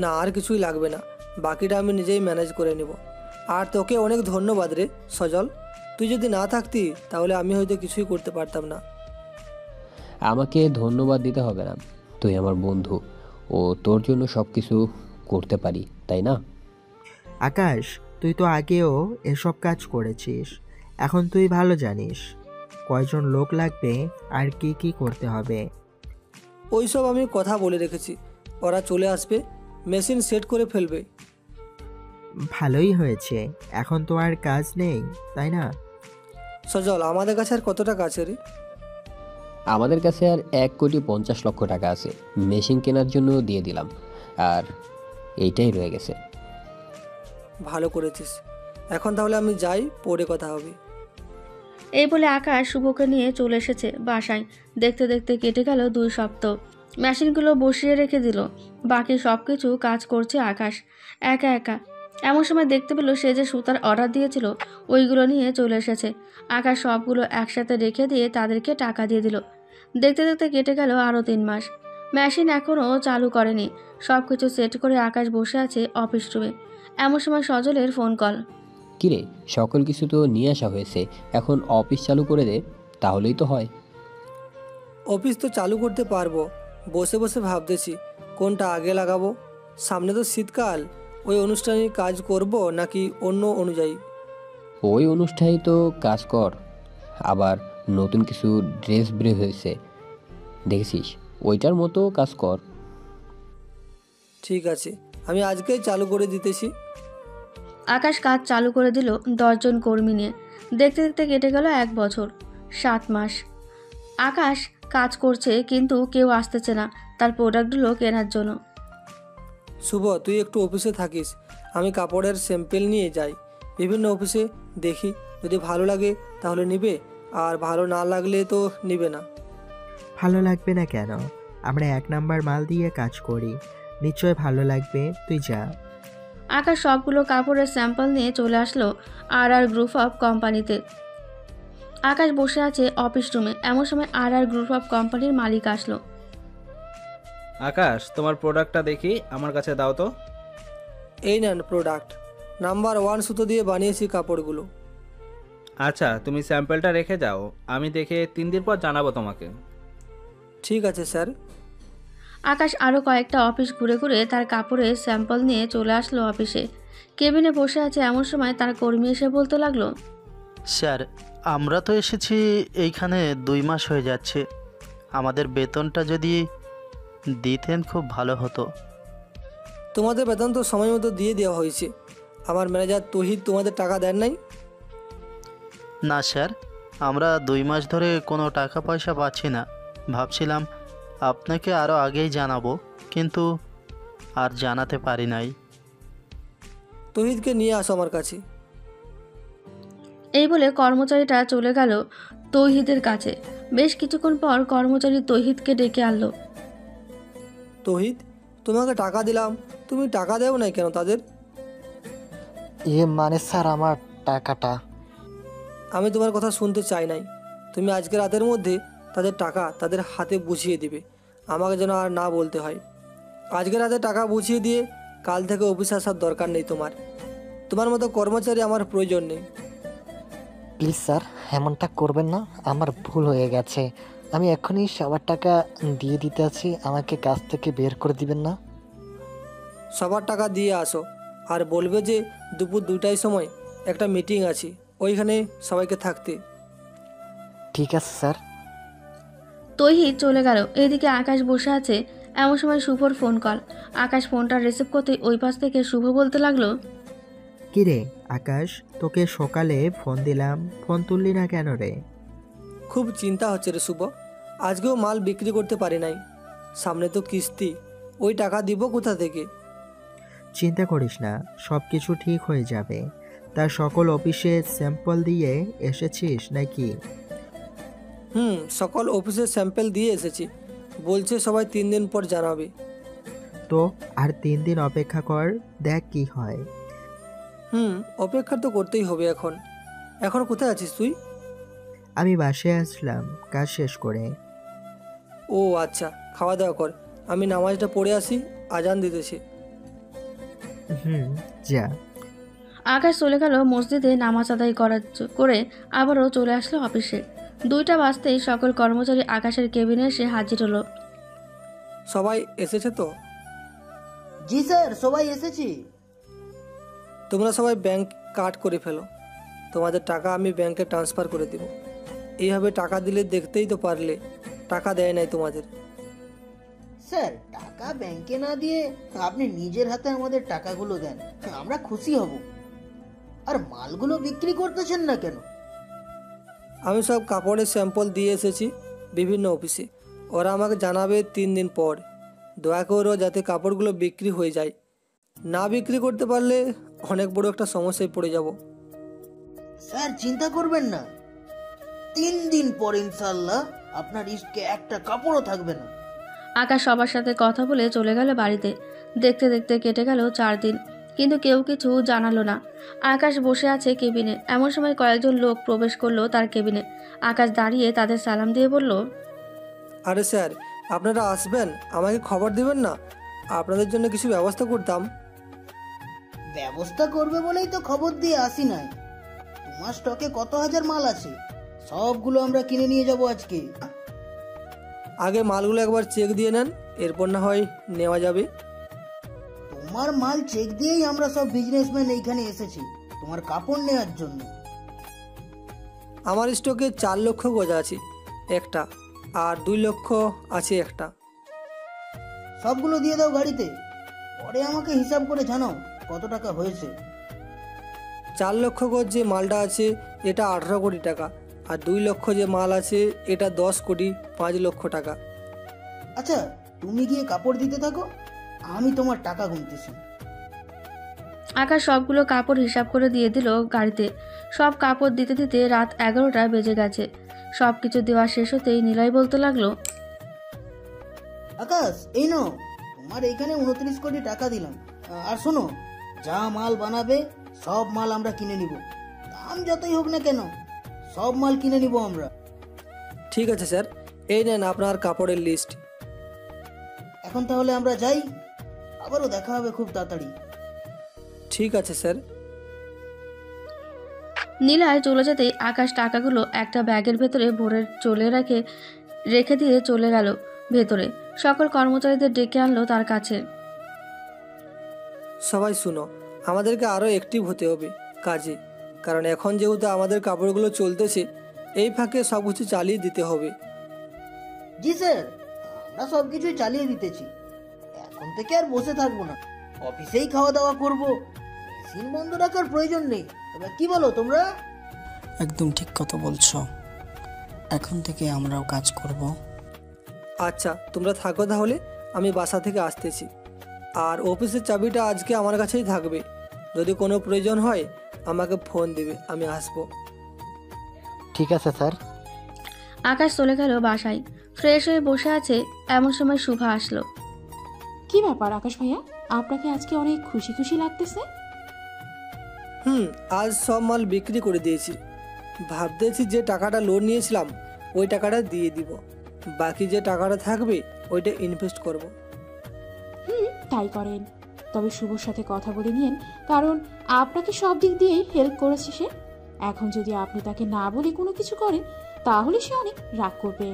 না, আর কিছুই লাগবে না, বাকিটা আমি নিজেই ম্যানেজ করে নেব। আর তোকে অনেক ধন্যবাদ রে সজল, তুই যদি না থাকতি তাহলে আমি হয়তো কিছুই করতে পারতাম না। আমাকে ধন্যবাদ দিতে হবে না, তুই আমার বন্ধু ও তোর জন্য সব কিছু করতে পারি, তাই না? আকাশ, তুই তো আগেও এসব কাজ করেছিস, এখন তুই ভালো জানিস কয়জন লোক লাগবে আর কি কি করতে হবে। ওইসব আমি কথা বলে রেখেছি, ওরা চলে আসবে, মেশিন সেট করে ফেলবে। ভালোই হয়েছে, এখন তো আর কাজ নেই, তাই না? সজল, আমাদের কাছে আর কত টাকা আছে রে? আমাদের কাছে আর 1,50,00,000 টাকা আছে, মেশিন কেনার জন্য দিয়ে দিলাম, আর এইটাই রয়ে গেছে। ভালো করেছিস। এখন তাহলে আমি যাই, পরে কথা হবে। এই বলে আকাশ শুভকে নিয়ে চলে এসেছে বাসায়। দেখতে দেখতে কেটে গেল 2 সপ্তাহ। মেশিনগুলো বসিয়ে রেখে দিল, বাকি সব কিছু কাজ করছে আকাশ একা একা। এমন সময় দেখতে পেল সে যে সুতার অর্ডার দিয়েছিল ওইগুলো নিয়ে চলে এসেছে। আকাশ সবগুলো একসাথে রেখে দিয়ে তাদেরকে টাকা দিয়ে দিল। দেখতে দেখতে কেটে গেল আরও 3 মাস। মেশিন এখনও চালু করেনি। সব কিছু সেট করে আকাশ বসে আছে অফিস রুমে। এমন সময় সজলের ফোন কল। কিরে, সকল কিছু তো নিয়ে আসা হয়েছে, এখন অফিস চালু করে দে, তাহলেই তো হয়। অফিস তো চালু করতে পারবো, বসে বসে ভাবতেছি কোনটা আগে লাগাবো। সামনে তো শীতকাল, ওই অনুষ্ঠানে কাজ করব নাকি অন্য অনুযায়ী? ওই অনুষ্ঠানেই তো কাজ কর। আবার নতুন কিছু ড্রেস বের হয়েছে দেখেছিস, ওইটার মতো কাজ কর। ঠিক আছে, আমি আজকেই চালু করে দিতেছি। আকাশ কাজ চালু করে দিল 10 জন কর্মী নিয়ে। দেখতে দেখতে কেটে গেল 1 বছর 7 মাস। আকাশ কাজ করছে কিন্তু কেউ আসতেছে না তার প্রোডাক্টগুলো কেনার জন্য। শুভ, তুই একটু অফিসে থাকিস, আমি কাপড়ের স্যাম্পেল নিয়ে যাই, বিভিন্ন অফিসে দেখি, যদি ভালো লাগে তাহলে নিবে, আর ভালো না লাগলে তো নিবে না। ভালো লাগবে না কেন? আমরা 1 নাম্বার মাল দিয়ে কাজ করি, নিশ্চয় ভালো লাগবে, তুই যা। আকাশ সবগুলো কাপড়ের স্যাম্পল নিয়ে চলে আসলো আর গ্রুপ অফ কোম্পানিতে। আকাশ বসে আছে অফিস রুমে। এমন সময় আর গ্রুপ অফ কোম্পানির মালিক আসলো। আকাশ, তোমার প্রোডাক্টটা দেখি, আমার কাছে দাও তো। এই নেন প্রোডাক্ট, নাম্বার 1 সুতো দিয়ে বানিয়েছি কাপড়গুলো। আচ্ছা, তুমি স্যাম্পলটা রেখে যাও, আমি দেখে 3 দিন পর জানাবো তোমাকে। ঠিক আছে স্যার। আকাশ আরও কয়েকটা অফিস ঘুরে ঘুরে তার কাপড়ের স্যাম্পল নিয়ে চলে আসলো অফিসে। কেবিনে বসে আছে এমন সময় তার কর্মী এসে বলতে লাগলো, স্যার, আমরা তো এসেছি এইখানে 2 মাস হয়ে যাচ্ছে, আমাদের বেতনটা যদি দিতেন খুব ভালো হতো। তোমাদের বেতন তো সময় মতো দিয়ে দেওয়া হয়েছে। আমার ম্যানেজার তহিদ তোমাদের টাকা দেন নাই? না স্যার, আমরা 2 মাস ধরে কোনো টাকা পয়সা পাচ্ছি না। ভাবছিলাম আপনাকে আরও আগেই জানাবো, কিন্তু আর জানাতে পারি নাই। তহিদকে নিয়ে আসো আমার কাছে। এই বলে কর্মচারীটা চলে গেল তৌহিদের কাছে। বেশ কিছুক্ষণ পর কর্মচারী তৌহিদকে ডেকে আনলো। তহিদ, তোমাকে টাকা দিলাম, তুমি টাকা দেও নাই কেন তাদের? মানে স্যার, আমার টাকাটা। আমি তোমার কথা শুনতে চাই নাই। তুমি আজকে রাতের মধ্যে তাদের টাকা তাদের হাতে বুঝিয়ে দিবে, আমাকে যেন আর না বলতে হয়। আজকে রাতে টাকা বুঝিয়ে দিয়ে কাল থেকে অফিসে আসার দরকার নেই তোমার। তোমার মতো কর্মচারী আমার প্রয়োজন নেই। প্লিজ স্যার, এমনটা করবেন না, আমার ভুল হয়ে গেছে। আমি এখনই সবার টাকা দিয়ে দিতে আছি, আমাকে কাজ থেকে বের করে দিবেন না। সবার টাকা দিয়ে আসো, আর বলবে যে দুপুর 2টার সময় একটা মিটিং আছে, ওইখানে সবাইকে থাকতে। ঠিক আছে স্যার। তৌহিদ চলে গেল। এদিকে আকাশ বসে আছে। এমন সময় শুভর ফোন কল। আকাশ ফোনটা রিসিভ করতে ওই পাশ থেকে শুভ বলতে লাগলো, কিরে আকাশ, তোকে সকালে ফোন দিলাম, ফোন তুললি না কেন রে? খুব চিন্তা হচ্ছে রে শুভ, আজকেও মাল বিক্রি করতে পারি নাই। সামনে তো কিস্তি, ওই টাকা দিব কোথা থেকে? চিন্তা করিস না, সব কিছু ঠিক হয়ে যাবে। তার সকল অফিসে স্যাম্পল দিয়ে এসেছিস নাকি? সকল অফিসের স্যাম্পল দিয়ে এসেছি, বলছে সবাই 3 দিন পর জানাবে। তো আর 3 দিন অপেক্ষা কর, দেখ কি হয়। অপেক্ষা তো করতেই হবে। এখন কোথায় আছিস তুই? আমি বাসায় আসলাম কাজ শেষ করে। ও আচ্ছা, খাওয়া দাওয়া কর, আমি নামাজটা পড়ে আসি, আজান দিতেছি। যা। আকাশ চলে গেল মসজিদে নামাজ আদায় করে আবারও চলে আসলো অফিসে। 2টা বাজতেই সকল কর্মচারী আকাশের কেবিনে এসে হাজির হলো। সবাই এসেছে তো? জি স্যার, সবাই এসেছি। তোমরা সবাই ব্যাংক কার্ড করে ফেলো, তোমাদের টাকা আমি ব্যাংকে ট্রান্সফার করে দেব। এইভাবে টাকা দিলে দেখতেই তো পারলে টাকা দেয় নাই তোমাদের। স্যার, টাকা ব্যাংকে না দিয়ে আপনি নিজের হাতে আমাদের টাকাগুলো দেন, আমরা খুশি হব। আর মালগুলো বিক্রি করতেছেন না কেন? আমি সব কাপড়ের স্যাম্পল দিয়ে এসেছি বিভিন্ন অফিসে, ওরা আমাকে জানাবে 3 দিন পর। দয়া করো যাতে কাপড়গুলো বিক্রি হয়ে যায়, না বিক্রি করতে পারলে অনেক বড় একটা সমস্যায় পড়ে যাব। স্যার, চিন্তা করবেন না, 3 দিন পর ইনশাআল্লাহ আপনার ইস্টকে একটা কাপড়ও থাকবে না। আকাশ সবার সাথে কথা বলে চলে গেল বাড়িতে। দেখতে দেখতে কেটে গেল 4 দিন, কিন্তু কেউ কিছু জানালো না। আকাশ বসে আছে কেবিনে। এমন সময় কয়েকজন লোক প্রবেশ করলো তার কেবিনে। আকাশ দাঁড়িয়ে তাদের সালাম দিয়ে বলল, আরে স্যার, আপনারা আসবেন, আমাকে খবর দিবেন না, আপনাদের জন্য কিছু ব্যবস্থা করতাম। ব্যবস্থা করবে বলেই তো খবর দিয়ে আসি নাই। তোমার স্টকে কত হাজার মাল আছে, সবগুলো আমরা কিনে নিয়ে যাব আজকে। আগে মালগুলো একবার চেক দিয়ে নেন, এরপর না হয় নেওয়া যাবে। তোমার মাল চেক দিয়েই আমরা সব বিজনেসম্যান এইখানে এসেছি তোমার কাপড় নেওয়ার জন্য। আমার স্টকে 4 লক্ষ গজা আছে একটা, আর 2 লক্ষ আছে একটা। সবগুলো দিয়ে দাও গাড়িতে। পরে আমাকে হিসাব করে জানাও কত টাকা হয়েছে। 4 লক্ষ গজ যে মালটা আছে এটা 18 কোটি টাকা, আর 2 লক্ষ যে মাল আছে এটা 10 কোটি 5 লক্ষ টাকা। আচ্ছা তুমি গিয়ে কাপড় দিতে থাকো, আমি তোমার টাকা গুনতেছি। আকাশ সবগুলো কাপড় হিসাব করে দিয়ে দিল গাড়িতে। সব কাপড় দিতে দিতে রাত 11টা বেজে গেছে। সব কিছু দেওয়া শেষ হতেই নিলয় বলতে লাগলো, আকাশ এই নাও, তোমার এইখানে 29 কোটি টাকা দিলাম। আর শোনো, যা মাল বানাবে সব মাল আমরা কিনে নিব, দাম যতই হোক না কেন সব মাল কিনে নিব আমরা। ঠিক আছে স্যার, এই নেন আপনার কাপড়ের লিস্ট। এখন তাহলে আমরা যাই, আবারও দেখা হবে খুব তাড়াতাড়ি। ঠিক আছে স্যার। নীলায় চলে যেতেই আকাশ টাকাগুলো একটা ব্যাগের ভেতরে ভরে রেখে দিয়ে চলে গেল ভেতরে। সকল কর্মচারীদের ডেকে আনলো তার কাছে। সবাই শুনো, আমাদেরকে আরও অ্যাক্টিভ হতে হবে কাজে, কারণ এখন যেহেতু আমাদের কাপড়গুলো চলতেছে, এই ফাঁকে সব কিছু চালিয়ে দিতে হবে। জি স্যার, আমরা সব কিছুই চালিয়ে দিতেছি। এখন থেকে আর বসে থাকবো না, অফিসেই খাওয়া দাওয়া করবো, মেশিন বন্ধ রাখার প্রয়োজন নেই। তবে কি বলো তোমরা? একদম ঠিক কথা বলছো, এখন থেকে আমরাও কাজ করব। আচ্ছা তোমরা থাকো তাহলে, আমি বাসা থেকে আসতেছি। আর অফিসের চাবিটা আজকে আমার কাছেই থাকবে, যদি কোনো প্রয়োজন হয় আমাকে ফোন দেবে, আমি আসবো। ঠিক আছে স্যার। আকাশ চলে গেল বাসায়। ফ্রেশ হয়ে বসে আছে, এমন সময় শুভা আসলো। কি ব্যাপার আকাশ ভাইয়া, আপনাকে আজকে অনেক খুশি খুশি লাগতেছে? আজ সব মাল বিক্রি করে দিয়েছি। ভাবতেছি যে টাকাটা লোন নিয়েছিলাম ওই টাকাটা দিয়ে দিব, বাকি যে টাকাটা থাকবে ওইটা ইনভেস্ট করব। তাই করেন, তবে শুভর সাথে কথা বলে নিন, কারণ আপনাকে সব দিক দিয়েই হেল্প করেছে সে। এখন যদি আপনি তাকে না বলে কোনো কিছু করেন তাহলে সে অনেক রাগ করবে।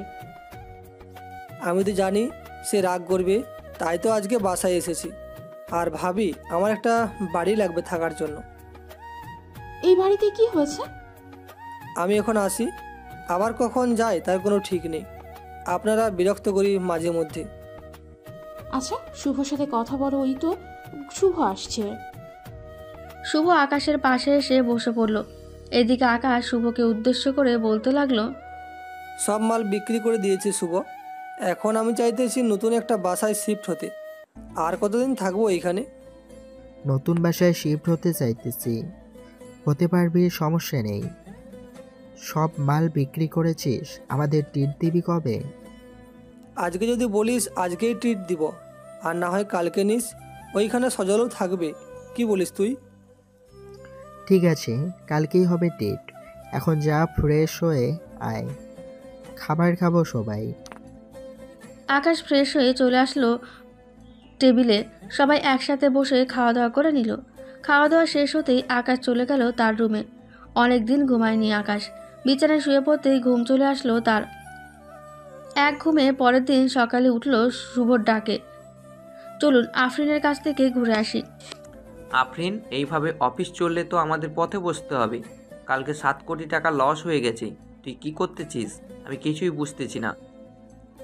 আমি তো জানি সে রাগ করবে, তাই তো আজকে বাসায় এসেছি। আর ভাবি আমার একটা বাড়ি লাগবে থাকার জন্য। এই বাড়িতে কি হয়েছে? আমি এখন আসি, আবার কখন যাই তার কোনো ঠিক নেই। আপনারা বিরক্ত করি মাঝে মধ্যে। আচ্ছা শুভর সাথে কথা বলো, ওই তো শুভ আসছে। শুভ আকাশের পাশে এসে বসে পড়ল। এদিকে আকাশ শুভকে উদ্দেশ্য করে বলতে লাগলো, সব মাল বিক্রি করে দিয়েছে শুভ, এখন আমি চাইতেছি নতুন একটা বাসায় শিফট হতে। আর কতদিন থাকবো এইখানে? নতুন বাসায় শিফট হতে চাইতেছি, হতে পারবি, সমস্যা নেই। সব মাল বিক্রি করেছিস, আমাদের ট্রিট দিবি কবে? আজকে যদি বলিস আজকেই ট্রিট দিব, আর না হয় কালকে নিস, ওইখানে সজলও থাকবে। কি বলিস তুই? ঠিক আছে, কালকেই হবে ট্রিট। এখন যা ফ্রেশ হয়ে আয়, খাবার খাবো সবাই। আকাশ ফ্রেশ হয়ে চলে আসলো টেবিলে। সবাই একসাথে বসে খাওয়া দাওয়া করে নিল। খাওয়া দাওয়া শেষ হতেই আকাশ চলে গেল তার রুমে। অনেক দিন ঘুমায়নি আকাশ, বিছানায় শুয়ে পড়তেই ঘুম চলে আসলো তার। এক ঘুমে পরের দিন সকালে উঠল শুভর ডাকে। চলুন আফরিনের কাছ থেকে ঘুরে আসি। আফরিন, এইভাবে অফিস চললে তো আমাদের পথে বসতে হবে। কালকে 7 কোটি টাকা লস হয়ে গেছে, তুই কি করতেছিস? আমি কিছুই বুঝতেছি না।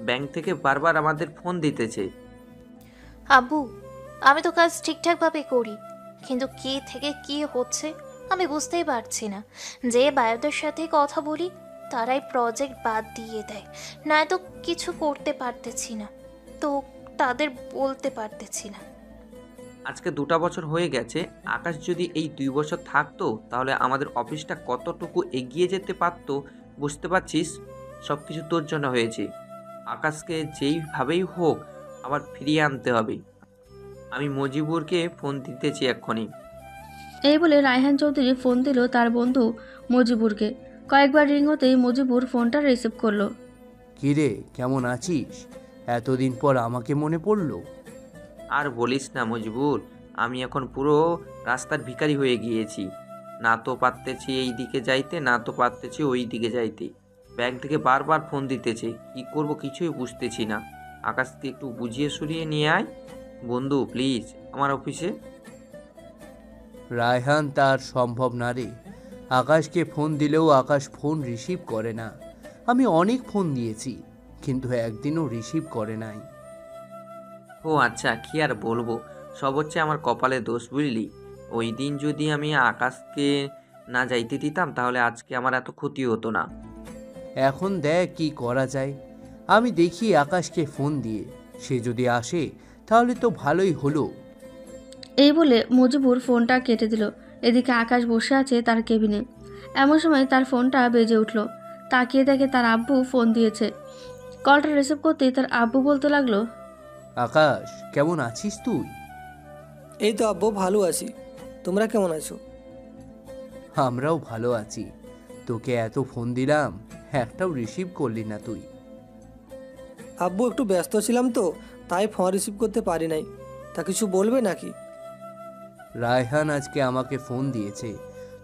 ব্যাংক থেকে বারবার আমাদের ফোন দিতেছে। আব্বু, আমি তো কাজ ঠিকঠাকভাবে করি, কিন্তু কি থেকে কি হচ্ছে আমি বুঝতেই পারছি না। যে বায়োদের সাথে কথা বলি তারাই প্রজেক্ট বাদ দিয়ে দেয়, নয়তো কিছু করতে পারতেছি না, তো তাদের বলতে পারতেছি না। আজকে 2টা বছর হয়ে গেছে। আকাশ যদি এই 2 বছর থাকতো তাহলে আমাদের অফিসটা কতটুকু এগিয়ে যেতে পারতো বুঝতে পারছিস? সব কিছু তোর জন্য হয়েছে। আকাশকে যেইভাবেই হোক আবার ফিরিয়ে আনতে হবে। আমি মজিবুরকে ফোন দিতেছি এক্ষুনি। এই বলে রায়হান চৌধুরী ফোন দিল তার বন্ধু মজিবুরকে। কয়েকবার রিং হতেই মজিবুর ফোনটা রিসিভ করলো। কিরে, কেমন আছিস? এতদিন পর আমাকে মনে পড়লো? আর বলিস না মজিবুর, আমি এখন পুরো রাস্তার ভিখারি হয়ে গিয়েছি। না তো পারতেছি এই দিকে যাইতে, না তো পারতেছি ওই দিকে যাইতে। ব্যাংক থেকে বারবার ফোন দিতেছে, কি করব কিছুই বুঝতেছি না। আকাশকে একটু বুঝিয়ে সুরিয়ে নিয়ে আয় বন্ধু প্লিজ আমার অফিসে। রায়হান, তার সম্ভব না রে। আকাশকে ফোন দিলেও আকাশ ফোন রিসিভ করে না। আমি অনেক ফোন দিয়েছি কিন্তু একদিনও রিসিভ করে নাই। ও আচ্ছা, কি আর বলবো, সব হচ্ছে আমার কপালে দোষ, বুঝলি? ওই দিন যদি আমি আকাশকে না যাইতে দিতাম তাহলে আজকে আমার এত ক্ষতি হতো না। এখন দেখ কি করা যায়। আমি দেখি আকাশকে ফোন দিয়ে, সে যদি আসে তাহলে তো ভালোই হলো। এই বলে মজিবুর ফোনটা কেটে দিল। এদিকে আকাশ বসে আছে তার কেবিনে। এমন সময় তার ফোনটা বেজে উঠল। তাকিয়ে দেখে তার আব্বু ফোন দিয়েছে। কলটা রিসিভ করতেই তার আব্বু বলতে লাগলো, আকাশ কেমন আছিস তুই? এই তো আব্বু, ভালো আছি। তোমরা কেমন আছো? আমরাও ভালো আছি। তোকে এত ফোন দিলাম, একটাও রিসিভ করলি না তুই। আব্বু একটু ব্যস্ত ছিলাম তো, তাই ফোন রিসিভ করতে পারি নাই। তা কিছু বলবে নাকি? রায়হান আজকে আমাকে ফোন দিয়েছে,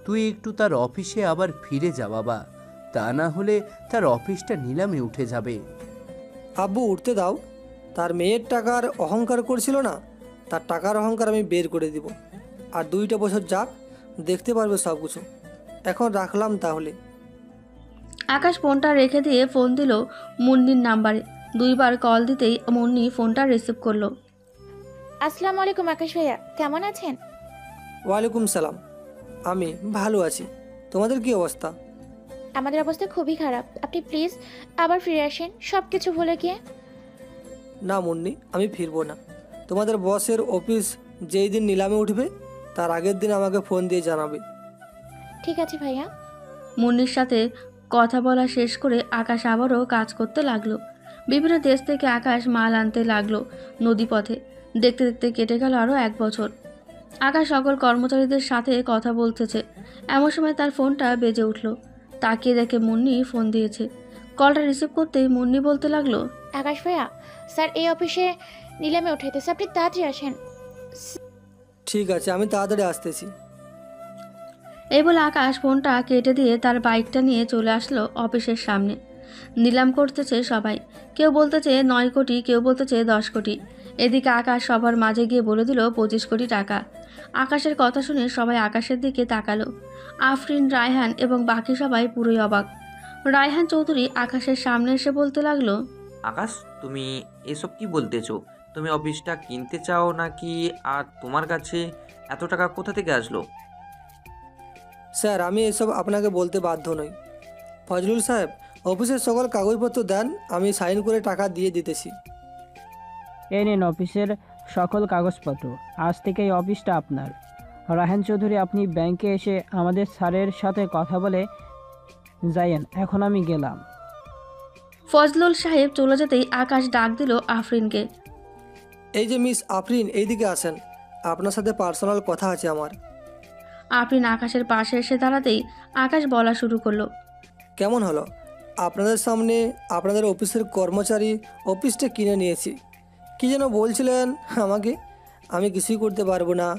তুই একটু তার অফিসে আবার ফিরে যা বাবা, তা না হলে তার অফিসটা নিলামে উঠে যাবে। আব্বু উঠতে দাও। তার মেয়ের টাকার অহংকার করছিল না, তার টাকার অহংকার আমি বের করে দিব। আর 2টা বছর যাক, দেখতে পারবে সব কিছু। এখন রাখলাম তাহলে। আকাশ ফোনটা রেখে দিয়ে ফোন দিল মুন্নির নাম্বারে। 2বার কল দিতেই মুন্নি ফোনটা রিসিভ করলো। আসসালামু আলাইকুম আকাশ ভাইয়া, কেমন আছেন? ওয়ালাইকুম সালাম। আমি ভালো আছি। তোমাদের কি অবস্থা? আমাদের অবস্থা খুবই খারাপ। আপনি প্লিজ আবার ফিরে আসেন সব কিছু ভুলে গিয়ে। না মুন্নি, আমি ফিরবো না। তোমাদের বসের অফিস যেই দিন নিলামে উঠবে তার আগের দিন আমাকে ফোন দিয়ে জানাবে। ঠিক আছে ভাইয়া। মুন্নির সাথে কথা বলা শেষ করে আকাশ আবারও কাজ করতে লাগলো। বিভিন্ন দেশ থেকে আকাশ মাল আনতে লাগলো নদীপথে। দেখতে দেখতে কেটে গেল আরও 1 বছর। আকাশ সকল কর্মচারীদের সাথে কথা বলতেছে। এমন সময় তার ফোনটা বেজে উঠল। তাকিয়ে দেখে মুন্নি ফোন দিয়েছে। কলটা রিসিভ করতেই মুন্নি বলতে লাগলো, আকাশ ভাইয়া, স্যার এই অফিসে নিলামে উঠাইতেছে, আপনি তাড়াতাড়ি আসেন। ঠিক আছে, আমি তাড়াতাড়ি আসতেছি। এই বলে আকাশ ফোনটা কেটে দিয়ে তার বাইকটা নিয়ে চলে আসলো অফিসের সামনে। নিলাম করতেছে সবাই। কেউ বলতেছে 9 কোটি, কেউ বলতেছে 10 কোটি। এদিকে আকাশ সবার মাঝে গিয়ে বলে দিল 25 কোটি টাকা। আকাশের কথা শুনে সবাই আকাশের দিকে তাকালো। আফরিন, রায়হান এবং বাকি সবাই পুরোই অবাক। রায়হান চৌধুরী আকাশের সামনে এসে বলতে লাগলো, আকাশ, তুমি এসব কি বলতেছো? তুমি অফিসটা কিনতে চাও নাকি? আর তোমার কাছে এত টাকা কোথা থেকে আসলো? স্যার, আমি এসব আপনাকে বলতে বাধ্য নই। ফজলুল সাহেব, অফিসের সকল কাগজপত্র দেন, আমি সাইন করে টাকা দিয়ে দিতেছি। এই নিন অফিসের সকল কাগজপত্র। আজ থেকে এই অফিসটা আপনার। রায়হান চৌধুরী, আপনি ব্যাংকে এসে আমাদের স্যারের সাথে কথা বলে যাইয়েন। এখন আমি গেলাম। ফজলুল সাহেব চলে যেতেই আকাশ ডাক দিল আফরিনকে। এই যে মিস আফরিন, এইদিকে আসেন, আপনার সাথে পার্সোনাল কথা আছে আমার। আফরিন আকাশের পাশে এসে দাঁড়াতেই আকাশ বলা শুরু করলো, কেমন হলো? আপনাদের সামনে আপনাদের অফিসের কর্মচারী অফিসটা কিনে নিয়েছি। কি যেন বলছিলেন আমাকে? আমি কিছুই করতে পারবো না।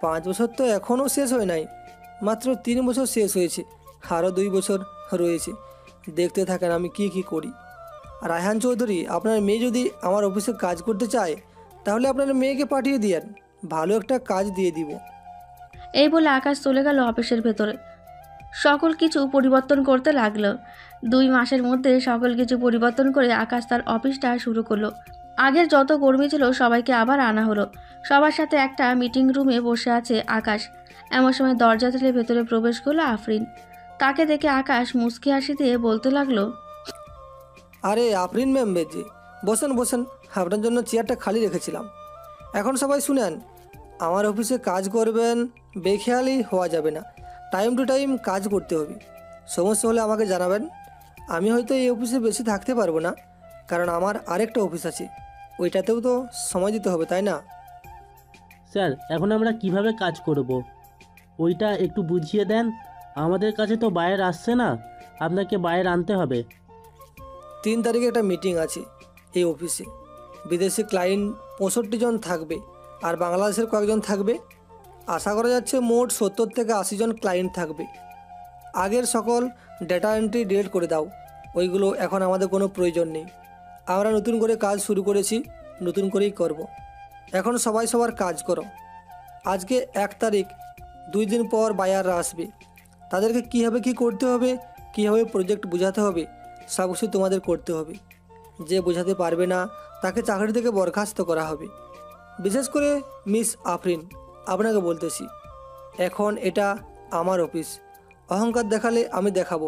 5 বছর তো এখনও শেষ হয় নাই, মাত্র 3 বছর শেষ হয়েছে, আরও 2 বছর রয়েছে। দেখতে থাকেন আমি কি করি। রায়হান চৌধুরী, আপনার মেয়ে যদি আমার অফিসে কাজ করতে চায় তাহলে আপনার মেয়েকে পাঠিয়ে দিয়েন, ভালো একটা কাজ দিয়ে দিব। এই বলে আকাশ চলে গেল অফিসের ভেতরে। সকল কিছু পরিবর্তন করতে লাগলো। 2 মাসের মধ্যে সকল কিছু পরিবর্তন করে আকাশ তার অফিসটা শুরু করলো। আগের যত কর্মী ছিল সবাইকে আবার আনা হলো। সবার সাথে একটা মিটিং রুমে বসে আছে আকাশ। এমন সময় দরজা ঠেলে ভেতরে প্রবেশ করলো আফরিন। তাকে দেখে আকাশ মুচকি হাসি দিয়ে বলতে লাগলো, আরে আফরিন ম্যাম, বেজি বসেন বসেন, আপনার জন্য চেয়ারটা খালি রেখেছিলাম। এখন সবাই শুনেন, আমার অফিসে কাজ করবেন, বেখেয়ালি হওয়া যাবে না। টাইম টু টাইম কাজ করতে হবে। সমস্যা হলে আমাকে জানাবেন। আমি হয়তো এই অফিসে বেশি থাকতে পারবো না, কারণ আমার আরেকটা অফিস আছে, ওইটাতেও তো সময় দিতে হবে, তাই না? স্যার, এখন আমরা কিভাবে কাজ করব ওইটা একটু বুঝিয়ে দেন। আমাদের কাছে তো বাইরে আসছে না, আপনাকে বাইরে আনতে হবে। 3 তারিখে একটা মিটিং আছে এই অফিসে। বিদেশি ক্লায়েন্ট 65 জন থাকবে আর বাংলাদেশের কয়েকজন থাকবে। আশা করা যাচ্ছে মোট 70 থেকে 80 জন ক্লায়েন্ট থাকবে। আগের সকল ডেটা এন্ট্রি ডিলিট করে দাও, ওইগুলো এখন আমাদের কোনো প্রয়োজন নেই। আমরা নতুন করে কাজ শুরু করেছি, নতুন করেই করব। এখন সবাই সবার কাজ করো। আজকে 1 তারিখ, 2 দিন পর বায়াররা আসবে। তাদেরকে কীভাবে কী করতে হবে, কীভাবে প্রজেক্ট বোঝাতে হবে, সব কিছু তোমাদের করতে হবে। যে বোঝাতে পারবে না তাকে চাকরি থেকে বরখাস্ত করা হবে। বিশেষ করে মিস আফরিন, আপনাকে বলতেছি, এখন এটা আমার অফিস। অহংকার দেখালে আমি দেখাবো।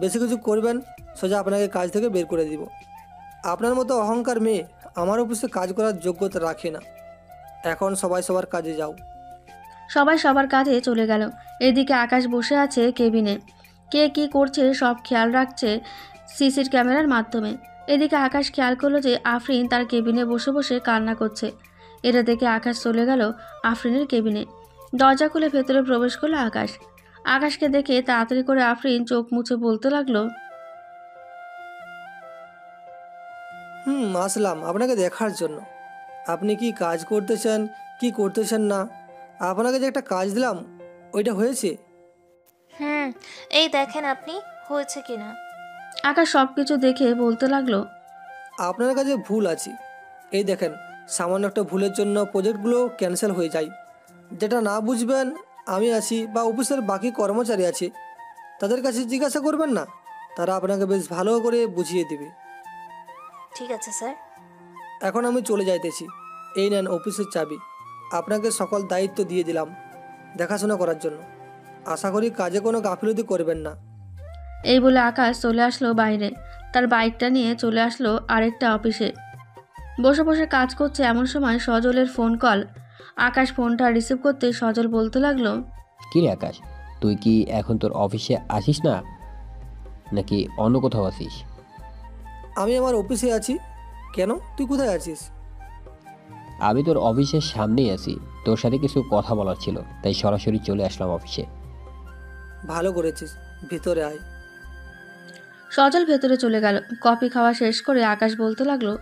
বেশি কিছু করবেন, সোজা আপনাকে কাজ থেকে বের করে দিব। আপনার মতো অহংকার মেয়ে আমার অফিসে কাজ করার যোগ্যতা রাখে না। এখন সবাই সবার কাজে যাও। সবাই সবার কাজে চলে গেল। এদিকে আকাশ বসে আছে কেবিনে। কে কী করছে সব খেয়াল রাখছে সিসির ক্যামেরার মাধ্যমে। এদিকে আকাশ খেয়াল করলো যে আফরিন তার কেবিনে বসে বসে কান্না করছে। এটা দেখে আকাশ চলে গেল আফরিনের কেবিনে। দরজা খুলে ভেতরে প্রবেশ করলো আকাশ। আকাশকে দেখে তাড়াতাড়ি করে আফরিন চোখ মুছে বলতে লাগলো, আসলাম আপনাকে দেখার জন্য। আপনি কি কাজ করতেছেন কি করতেছেন না, আপনাকে যে একটা কাজ দিলাম ওইটা হয়েছে? এই দেখেন আপনি হয়েছে কিনা। আকাশ সব কিছু দেখে বলতে লাগলো, আপনার কাছে ভুল আছে। এই দেখেন, সামান্য একটা ভুলের জন্য প্রজেক্টগুলো ক্যান্সেল হয়ে যায়। যেটা না বুঝবেন আমি আছি বা অফিসের বাকি কর্মচারী আছে, তাদের কাছে জিজ্ঞাসা করবেন না, তারা আপনাকে বেশ ভালো করে বুঝিয়ে দেবে। ঠিক আছে স্যার। এখন আমি চলে যাইতেছি। এই নেন অফিসের চাবি। আপনাকে সকল দায়িত্ব দিয়ে দিলাম দেখাশোনা করার জন্য। আশা করি কাজে কোনো গাফিলতি করবেন না। এই বলে আকাশ চলে আসলো বাইরে। তার বাইকটা নিয়ে চলে আসলো আরেকটা অফিসে। বসে বসে কাজ করছে এমন সময় সজলের ফোন কল। আকাশ ফোনটা রিসিভ করতে সজল বলতে লাগলো, কি রে আকাশ, তুই কি এখন তোর অফিসে আসিস না নাকি অন্য কোথাও আসিস? আমি আমার অফিসে আছি। কেন, তুই কোথায় আছিস? আমি তোর অফিসের সামনেই আছি, তোর সাথে কিছু কথা বলার ছিল, তাই সরাসরি চলে আসলাম অফিসে। ভালো করেছিস, ভিতরে আয়। সজল ভেতরে চলে গেল। কফি খাওয়া শেষ করে আকাশ বলতে লাগলো,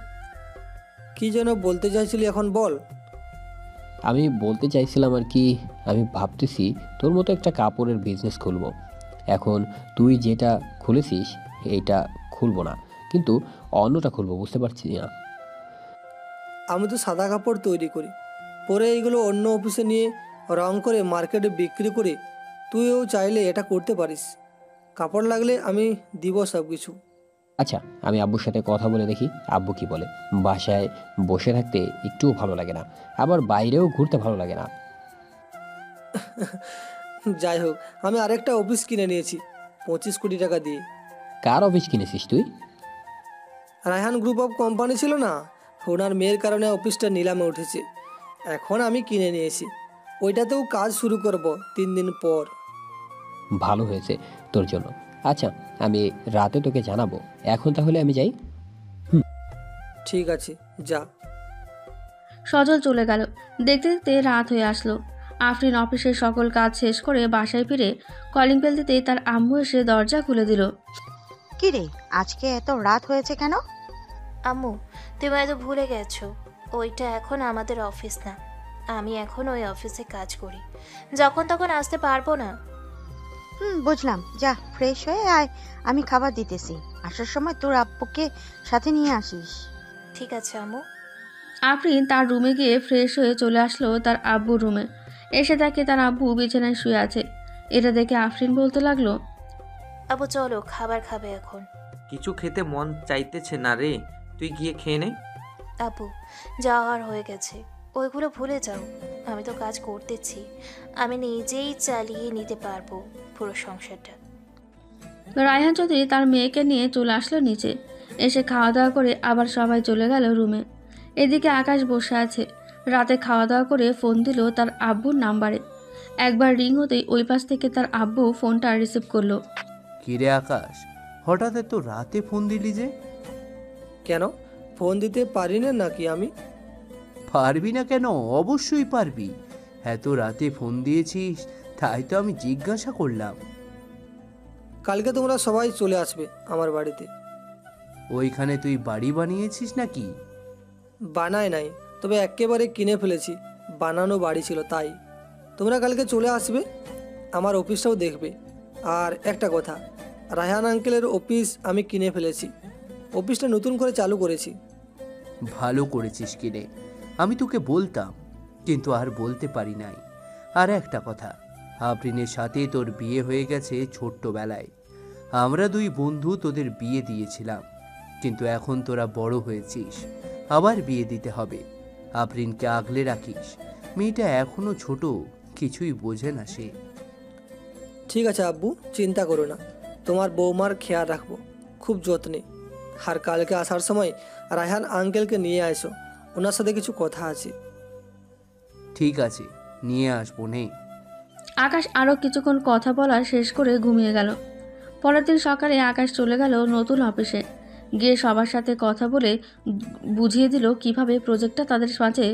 কি যেন বলতে চাইছিলি, এখন বল। আমি বলতে চাইছিলাম আর কি, আমি ভাবতেছি তোর মতো একটা কাপড়ের বিজনেস খুলবো। এখন তুই যেটা খুলেছিস এইটা খুলবো না, কিন্তু অন্যটা খুলবো, বুঝতে পারছি না। আমি তো সাদা কাপড় তৈরি করি, পরে এইগুলো অন্য অফিসে নিয়ে রং করে মার্কেটে বিক্রি করে তুইও চাইলে এটা করতে পারিস। কাপড় লাগলে আমি দিব সব কিছু। আচ্ছা, আমি আব্বুর সাথে কথা বলে দেখি আব্বু কি বলে। বাসায় বসে থাকতে একটুও ভালো লাগে না, আবার বাইরেও ঘুরতে ভালো লাগে না। যাই হোক, আমি আরেকটা অফিস কিনে নিয়েছি 25 কোটি টাকা দিয়ে। কার অফিস কিনেছিস তুই? রায়হান গ্রুপ অফ কোম্পানি ছিল না, ওনার মেয়ের কারণে অফিসটা নিলামে উঠেছে। এখন আমি কিনে নিয়েছি, ওইটাতেও কাজ শুরু করব 3 দিন পর। ভালো হয়েছে তোর জন্য। আচ্ছা, আমি রাতে তোকে জানাবো। এখন তাহলে আমি যাই। ঠিক আছে, যা। সজল চলে গেল। দেখতে দেখতে রাত হয়ে আসলো। আফরিন অফিসের সকল কাজ শেষ করে বাসায় ফিরে কলিং বেল দিতেই তার আম্মু এসে দরজা খুলে দিল। কি রে, আজকে এত রাত হয়েছে কেন? আম্মু, তুমি হয়তো ভুলে গেছো, ওইটা এখন আমাদের অফিস না। আমি এখন ওই অফিসে কাজ করি, যখন তখন আসতে পারবো না। বুঝলাম, যা ফ্রেশ হয়ে আয়, আমি খাবার দিতেছি। আসার সময় তোর আব্বুকে সাথে নিয়ে আসিস। ঠিক আছে আম্মু। আফরিন তার রুমে গিয়ে ফ্রেশ হয়ে চলে আসলো তার আব্বুর রুমে। এসে দেখে তার আব্বু বিছানায় শুয়ে আছে। এটা দেখে আফরিন বলতে লাগলো, আব্বু চলো, খাবার খাবে এখন। কিছু খেতে মন চাইতেছে না রে, তুই গিয়ে খেয়ে নে। আব্বু, যাওয়ার হয়ে গেছে, ওইগুলো ভুলে যাও। আমি তো কাজ করতেছি, আমি নিজেই চালিয়ে নিতে পারবো পুরো সংসারটা। রায়হান চৌধুরী তার মেয়েকে নিয়ে চলে আসলো নিচে। এসে খাওয়া দাওয়া করে আবার সবাই চলে গেল রুমে। এদিকে আকাশ বসে আছে। রাতে খাওয়া দাওয়া করে ফোন দিল তার আব্বুর নাম্বারে। একবার রিং হতেই ওই পাশ থেকে তার আব্বু ফোনটা রিসিভ করলো। কিরে আকাশ, হঠাৎ এত রাতে ফোন দিলি যে? কেন, ফোন দিতে পারি না নাকি আমি? পারবি না কেন, অবশ্যই পারবি। এত রাতে ফোন দিয়েছিস তাই তো আমি জিজ্ঞাসা করলাম। কালকে তোমরা সবাই চলে আসবে আমার বাড়িতে। ওইখানে তুই বাড়ি বানিয়েছিস নাকি? বানায় নাই, তবে একেবারে কিনে ফেলেছি। বানানো বাড়ি ছিল তাই। তোমরা কালকে চলে আসবে, আমার অফিসটাও দেখবে। আর একটা কথা, রায়হান আঙ্কেলের অফিস আমি কিনে ফেলেছি। অফিসটা নতুন করে চালু করেছি। ভালো করেছিস কিনে, আমি তোকে বলতাম কিন্তু আর বলতে পারি নাই। আর একটা কথা, আফরিনের সাথে তোর বিয়ে হয়ে গেছে ছোট্টবেলায়। আমরা দুই বন্ধু তোদের বিয়ে দিয়েছিলাম, কিন্তু এখন তোরা বড় হয়েছিস, আবার বিয়ে দিতে হবে। আফরিনকে আগলে রাখিস। মেয়েটা এখনো ছোট, কিছুই বোঝে না সে। ঠিক আছে আব্বু, চিন্তা করো না, তোমার বৌমার খেয়াল রাখবো খুব যত্নে। আর কালকে আসার সময় রায়হান আঙ্কেলকে নিয়ে আসো, ওনার সাথে কিছু কথা আছে। ঠিক আছে, নিয়ে আসবো নে। আকাশ আরও কিছুক্ষণ কথা বলা শেষ করে ঘুমিয়ে গেল। পরের দিন সকালে আকাশ চলে গেল নতুন অফিসে। গিয়ে সবার সাথে কথা বলে বুঝিয়ে দিল কিভাবে প্রজেক্টটা তাদের মাঝে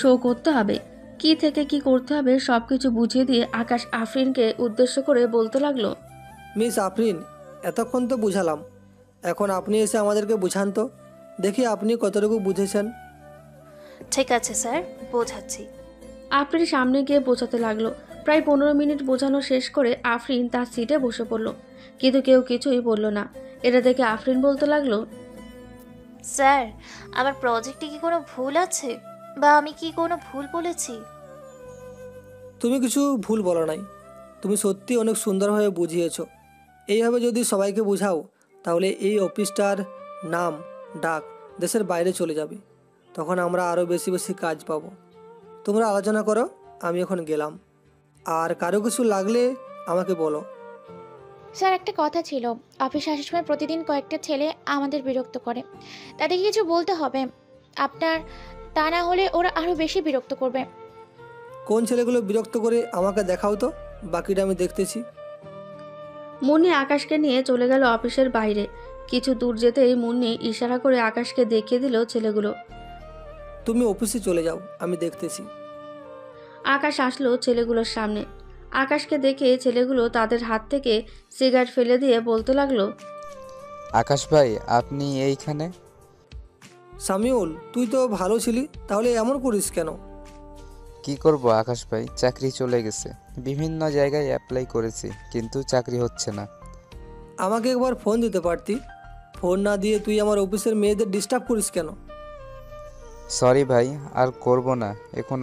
শো করতে হবে, কি থেকে কি করতে হবে সব কিছু বুঝিয়ে দিয়ে আকাশ আফরিনকে উদ্দেশ্য করে বলতে লাগলো, মিস আফরিন, এতক্ষণ তো বুঝালাম, এখন আপনি এসে আমাদেরকে বুঝান তো, দেখি আপনি কতটুকু বুঝেছেন। ঠিক আছে স্যার, বোঝাচ্ছি। আফরিন সামনে গিয়ে বোঝাতে লাগলো। প্রায় 15 মিনিট বোঝানো শেষ করে আফরিন তার সিটে বসে পড়ল, কিন্তু কেউ কিছুই বলল না। এটা দেখে আফরিন বলতে লাগলো, স্যার, আমার প্রজেক্টে কি কোনো ভুল আছে, বা আমি কি কোনো ভুল বলেছি? তুমি কিছু ভুল বলো নাই, তুমি সত্যি অনেক সুন্দরভাবে বুঝিয়েছ। এইভাবে যদি সবাইকে বুঝাও তাহলে এই অফিসটার নাম ডাক দেশের বাইরে চলে যাবে, তখন আমরা আরও বেশি বেশি কাজ পাবো। তোমরা আলোচনা করো, আমি এখন গেলাম। আর কারো কিছু লাগলে আমাকে বলো। স্যার, একটা কথা ছিল, অফিসে আসার সময় প্রতিদিন কয়েকটা ছেলে আমাদের বিরক্ত করে, তাদেরকে কিছু বলতে হবে আপনার, তা না হলে ওরা আরও বেশি বিরক্ত করবে। কোন ছেলেগুলো বিরক্ত করে আমাকে দেখাও তো, বাকিটা আমি দেখতেছি। মুন্নি আকাশকে নিয়ে চলে গেল অফিসের বাইরে। কিছু দূর যেতেই মুন্নি ইশারা করে আকাশকে দেখিয়ে দিল ছেলেগুলো। তুমি অফিসে চলে যাও, আমি দেখতেছি। আকাশ আসলো ছেলেগুলোর সামনে। আকাশকে দেখে ছেলেগুলো তাদের হাত থেকে সিগারেট ফেলে দিয়ে বলতে লাগলো, আকাশ ভাই, আপনি এইখানে? সামিউল, তুই তো ভালো ছিলি, তাহলে এমন করিস কেন? কি করব আকাশ ভাই, চাকরি চলে গেছে। বিভিন্ন জায়গায় অ্যাপ্লাই করেছি, কিন্তু চাকরি হচ্ছে না। আমাকে একবার ফোন দিতে পারতি, ফোন না দিয়ে তুই আমার অফিসের মেয়েদের ডিস্টার্ব করিস কেন? সরি ভাই, আর করব না। এখন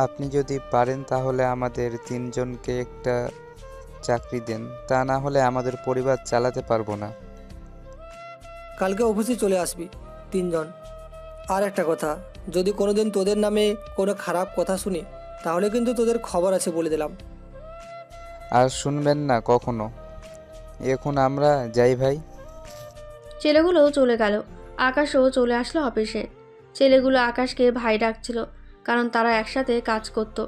আপনি যদি পারেন তাহলে আমাদের 3 জনকে একটা চাকরি দেন, তা না হলে আমাদের পরিবার চালাতে পারবো না। কালকে অফিসে চলে আসবি 3 জন। আর একটা কথা, যদি কোনোদিন তোদের নামে কোনো খারাপ কথা শুনি তাহলে কিন্তু তোদের খবর আছে, বলে দিলাম। আর শুনবেন না কখনো। এখন আমরা যাই ভাই। ছেলেগুলো চলে গেল। আকাশও চলে আসলো অফিসে। ছেলেগুলো আকাশকে ভাই ডাকছিল, কারণ তারা একসাথে কাজ করত।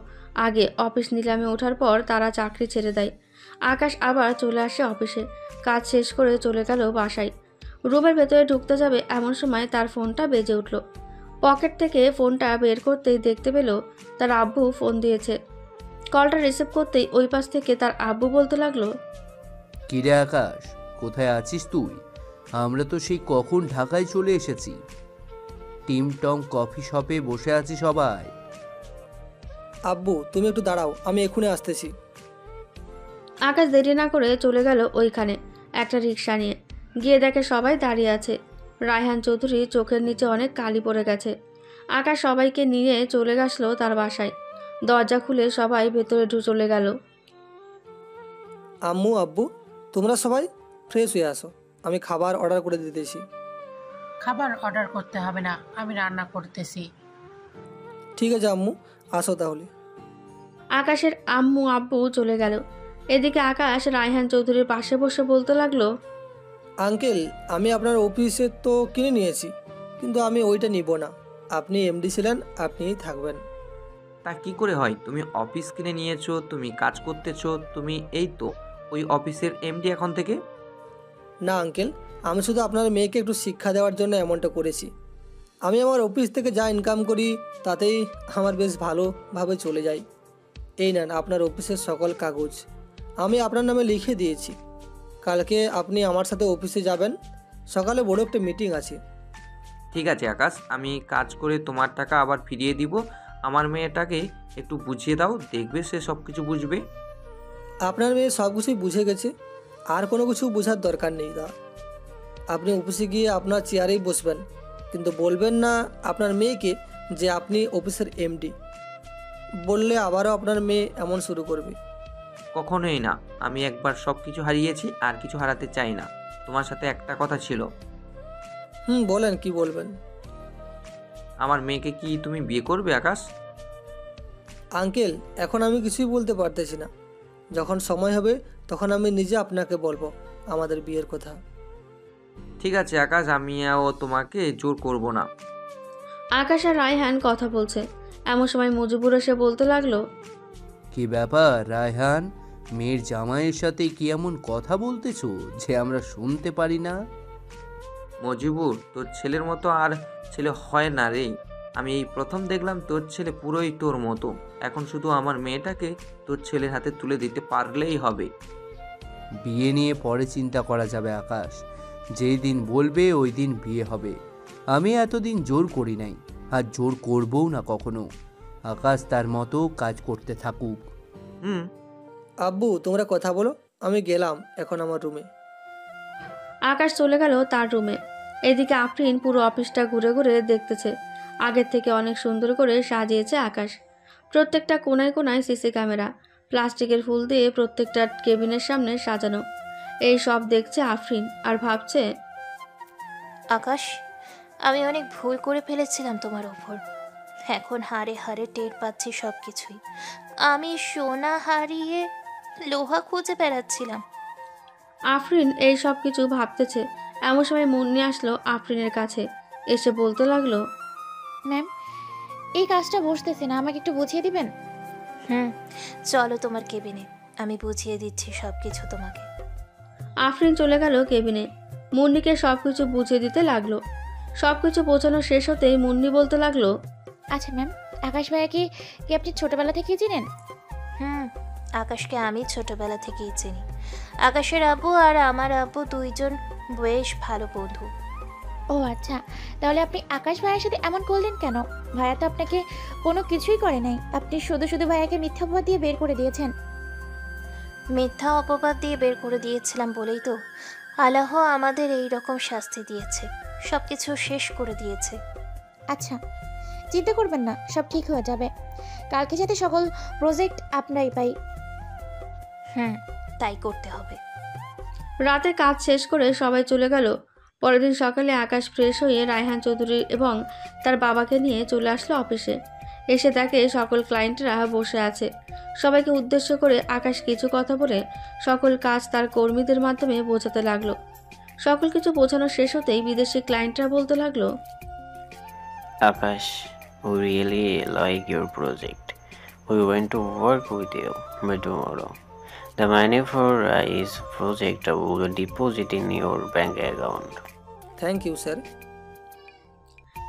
আগে অফিস নিলামে ওঠার পর তারা চাকরি ছেড়ে দেয়। আকাশ আবার চলে আসে অফিসে, কাজ শেষ করে চলে গেল বাসায়। রুমের ভেতরে ঢুকতে যাবে এমন সময় তার ফোনটা বেজে উঠল। পকেট থেকে ফোনটা বের করতেই দেখতে পেল তার আব্বু ফোন দিয়েছে। কলটা রিসিভ করতেই ওই পাশ থেকে তার আব্বু বলতে লাগলো, কিরে আকাশ, কোথায় আছিস তুই? আমরা তো সেই কখন ঢাকায় চলে এসেছি। টিম টম কফি শপে বসে আছি সবাই। আব্বু, তুমি একটু দাঁড়াও, আমি এখনই আসতেছি। আকাশ দেরি না করে চলে গেল ওইখানে একটা রিক্সা নিয়ে। গিয়ে দেখে সবাই দাঁড়িয়ে আছে। রায়হান চৌধুরী চোখের নিচে অনেক কালি পড়ে গেছে। আকাশ সবাইকে নিয়ে চলে গেছলো তার বাসায়। দরজা খুলে সবাই ভেতরে চলে গেল। আম্মু, আব্বু, তোমরা সবাই ফ্রেশ হয়ে আসো, আমি খাবার অর্ডার করে দিতেছি। খাবার অর্ডার করতে হবে না, আমি রান্না করতেছি। ঠিক আছে আম্মু, আসো তাহলে। আকাশের আম্মু আব্বু চলে গেল। এদিকে আকাশ রায়হান চৌধুরীর পাশে বসে বলতে লাগলো, আঙ্কেল, আমি আপনার অফিসে তো কিনে নিয়েছি, কিন্তু আমি ওইটা নিব না। আপনি এমডি ছিলেন, আপনিই থাকবেন। তা কি করে হয়? তুমি অফিস কিনে নিয়েছো, তুমি কাজ করতেছো, তুমি এই তো ওই অফিসের এমডি এখন থেকে? না আঙ্কেল, আমি শুধু আপনার মেয়েকে একটু শিক্ষা দেওয়ার জন্য এমনটা করেছি। আমি আমার অফিস থেকে যা ইনকাম করি তাতেই আমার বেশ ভালোভাবে চলে যায়। এই নেন আপনার অফিসের সকল কাগজ, আমি আপনার নামে লিখে দিয়েছি। কালকে আপনি আমার সাথে অফিসে যাবেন, সকালে বড় একটা মিটিং আছে। ঠিক আছে আকাশ, আমি কাজ করে তোমার টাকা আবার ফিরিয়ে দিব। আমার মেয়েটাকে একটু বুঝিয়ে দাও, দেখবে সে সব কিছু বুঝবে। আপনার মেয়ে সব কিছুই বুঝে গেছে, আর কোনো কিছু বোঝার দরকার নেই। দা, আপনি অফিসে গিয়ে আপনার চেয়ারেই বসবেন, কিন্তু বলবেন না আপনার মেয়েকে যে আপনি অফিসের এমডি। বললে আবারও আপনার মেয়ে এমন শুরু করবে। কখনোই না, আমি একবার সব কিছু হারিয়েছি, আর কিছু হারাতে চাই না। তোমার সাথে একটা কথা ছিল। বলেন, কি বলবেন? আমার মেয়েকে কি তুমি বিয়ে করবে আকাশ? আঙ্কেল, এখন আমি কিছুই বলতে পারতেছি না। যখন সময় হবে তখন আমি নিজে আপনাকে বলবো আমাদের বিয়ের কথা। ঠিক আছে আকাশ, আমিও তোমাকে জোর করব না। আকাশ আর রায়হান কথা বলছে, এমন সময় মুজিবুর এসে বলতে লাগলো, কি ব্যাপার রায়হান, মেয়ের জামাইয়ের সাথে কি এমন কথা বলতেছো যে আমরা শুনতে পারি না? মজিবুর, তোর ছেলের মতো আর ছেলে হয় না রে। আমি এই প্রথম দেখলাম তোর ছেলে পুরোই তোর মতো। এখন শুধু আমার মেয়েটাকে তোর ছেলের হাতে তুলে দিতে পারলেই হবে। বিয়ে নিয়ে পরে চিন্তা করা যাবে আকাশ, যেই দিন বলবে ওই দিন বিয়ে হবে। আমি এতদিন জোর করি নাই, আর জোর করবও না কখনো। আকাশ তার মতো কাজ করতে থাকুক। আব্বু, তোমরা কথা বলো, আমি গেলাম এখন আমার রুমে। আকাশ চলে গেল তার রুমে। এদিকে আফরিন পুরো অফিসটা ঘুরে ঘুরে দেখতেছে। আগের থেকে অনেক সুন্দর করে সাজিয়েছে আকাশ। প্রত্যেকটা কোনায় কোনায় সিসি ক্যামেরা, প্লাস্টিকের ফুল দিয়ে প্রত্যেকটা কেবিনের সামনে সাজানো। এই সব দেখছে আফরিন আর ভাবছে, আকাশ, আমি অনেক ভুল করে ফেলেছিলাম তোমার ওপর। এখন হাড়ে হাড়ে টের পাচ্ছি সব কিছুই। আমি সোনা হারিয়ে লোহা খুঁজে বেড়াচ্ছিলাম। আফরিন এই সব কিছু ভাবতেছে, এমন সময় মুন্নি আসলো আফরিনের কাছে। এসে বলতে লাগলো, ম্যাম, এই কাজটা বসতেছে না, আমাকে একটু বুঝিয়ে দিবেন? চলো তোমার কেবিনে, আমি বুঝিয়ে দিচ্ছি সব কিছু তোমাকে। আফরিন চলে গেল কেবিনে। মুন্নিকে সব কিছু বুঝিয়ে দিতে লাগলো। সব কিছু বোঝানো শেষ হতেই মুন্নি বলতে লাগলো, আচ্ছা ম্যাম, আকাশ ভাইয়াকে কি আপনি ছোটবেলা থেকেই চিনেন? আকাশকে আমি ছোটবেলা থেকেই চিনি। আকাশের আব্বু আর আমার আব্বু দুইজন বেশ ভালো বন্ধু। ও আচ্ছা, তাহলে আপনি আকাশ ভাইয়ের সাথে এমন করলেন কেন? ভাইয়া তো আপনাকে কোনো কিছুই করে নাই, আপনি শুধু শুধু ভাইয়াকে মিথ্যা অপবাদ দিয়ে বের করে দিয়েছেন। মিথ্যা অপবাদ দিয়ে বের করে দিয়েছিলাম বলেই তো আল্লাহ আমাদের এই রকম শাস্তি দিয়েছে, সব কিছু শেষ করে দিয়েছে। আচ্ছা, চিন্তা করবেন না, সব ঠিক হয়ে যাবে। কালকে যাতে সকল প্রজেক্ট আপনারাই পাই। তাই করতে হবে। রাতে কাজ শেষ করে সবাই চলে গেল। পরের দিন সকালে আকাশ ফ্রেশ হয়ে রায়হান চৌধুরী এবং তার বাবাকে নিয়ে চলে আসলো অফিসে। এসে দেখে সকল ক্লায়েন্টরা বসে আছে। সবাইকে উদ্দেশ্য করে আকাশ কিছু কথা বলে সকল কাজ তার কর্মীদের মাধ্যমে বোঝাতে লাগলো। সকল কিছু বোঝানো শেষ হতেই বিদেশি ক্লায়েন্টরা বলতে লাগলো, আকাশ, we really like your project. We want to work with you by tomorrow. The money for this project will deposit in your bank account. Thank you sir.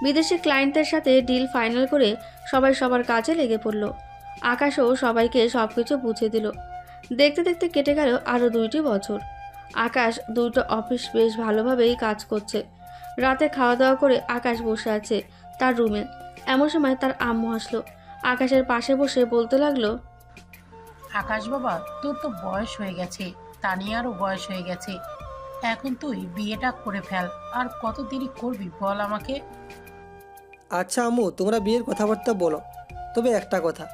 বিদেশি ক্লায়েন্টদের সাথে ডিল ফাইনাল করে সবাই সবার কাজে লেগে পড়ল। আকাশও সবাইকে সব কিছু বুঝিয়ে দিল। দেখতে দেখতে কেটে গেল আরও 2টি বছর। আকাশ 2টো অফিস বেশ ভালোভাবেই কাজ করছে। রাতে খাওয়া দাওয়া করে আকাশ বসে আছে তার রুমে। এমন সময় তার আম্মু আসলো। আকাশের পাশে বসে বলতে লাগলো, আকাশ বাবা, তোর তো বয়স হয়ে গেছে, তানিয়ারও বয়স হয়ে গেছে, এখন তুই বিয়েটা করে ফেল। আর কত দেরি করবি বল আমাকে? আচ্ছা আম্মু, তোমরা বিয়ের কথাবার্তা বলো, তবে একটা কথা,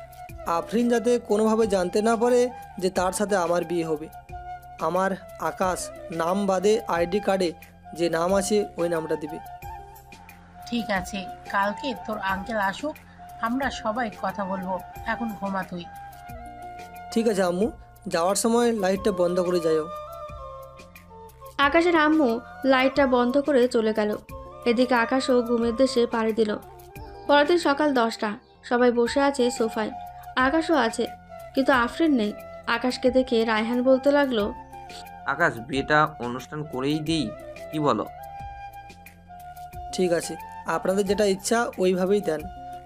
আফরিন যাতে কোনোভাবে জানতে না পারে যে তার সাথে আমার বিয়ে হবে। আমার আকাশ নাম বাদে আইডি কার্ডে যে নাম আছে ওই নামটা দিবে। ঠিক আছে, কালকে তোর আঙ্কেল আসুক, আমরা সবাই কথা বলবো। এখন ঘুমা তুই। ঠিক আছে আম্মু, যাওয়ার সময় লাইটটা বন্ধ করে যাও। আকাশের আম্মু লাইটটা বন্ধ করে চলে গেল। এদিকে আকাশও ঘুমের দেশে পাড়ি দিল। পরের দিন সকাল 10টা, সবাই বসে আছে সোফায়। আকাশও আছে, কিন্তু আফরিন নেই। আকাশকে দেখে রায়হান বলতে লাগলো, আকাশ, বিয়েটা অনুষ্ঠান করেই দিই, কি বলো? ঠিক আছে, আপনাদের যেটা ইচ্ছা ওইভাবেই দেন,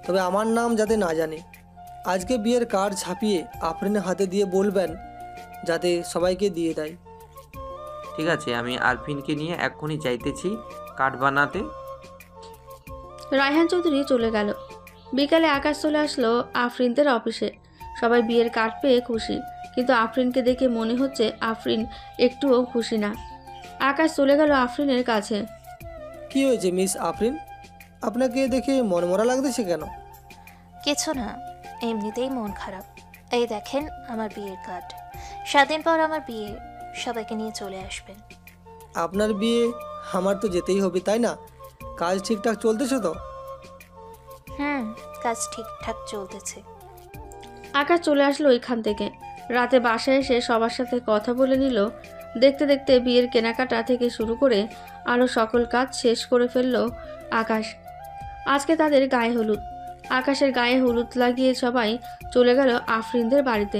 তবে আমার নাম যাতে না জানে। আজকে বিয়ের কার্ড ছাপিয়ে আফরিনের হাতে দিয়ে বলবেন যাতে সবাইকে দিয়ে দেয়। ঠিক আছে, আমি আরফিনকে নিয়ে এক্ষুনি যাইতেছি কার্ড বানাতে। রায়হান চৌধুরী চলে গেল। বিকালে আকাশ চলে আসলো আফরিনদের অফিসে। সবাই বিয়ের কার্ড পেয়ে খুশি, কিন্তু আফরিনকে দেখে মনে হচ্ছে আফরিন একটুও খুশি না। আকাশ চলে গেল আফরিনের কাছে। কি হয়েছে মিস আফরিন, আপনাকে দেখে মনমরা লাগতেছে কেন? কিছু না, এমনিতেই মন খারাপ। এই দেখেন আমার বিয়ের কার্ড। 7 দিন পর আমার বিয়ে, সবাইকে নিয়ে চলে আসবেন। আপনার বিয়ে আমার তো যেতেই হবে, তাই না? কাজ ঠিকঠাক চলতেছে তো? কাজ ঠিকঠাক চলতেছে। আকাশ চলে আসলো ওইখান থেকে। রাতে বাসায় এসে সবার সাথে কথা বলে নিল। দেখতে দেখতে বিয়ের কেনাকাটা থেকে শুরু করে আরও সকল কাজ শেষ করে ফেলল আকাশ। আজকে তাদের গায়ে হলুদ। আকাশের গায়ে হলুদ লাগিয়ে সবাই চলে গেল আফরিনদের বাড়িতে।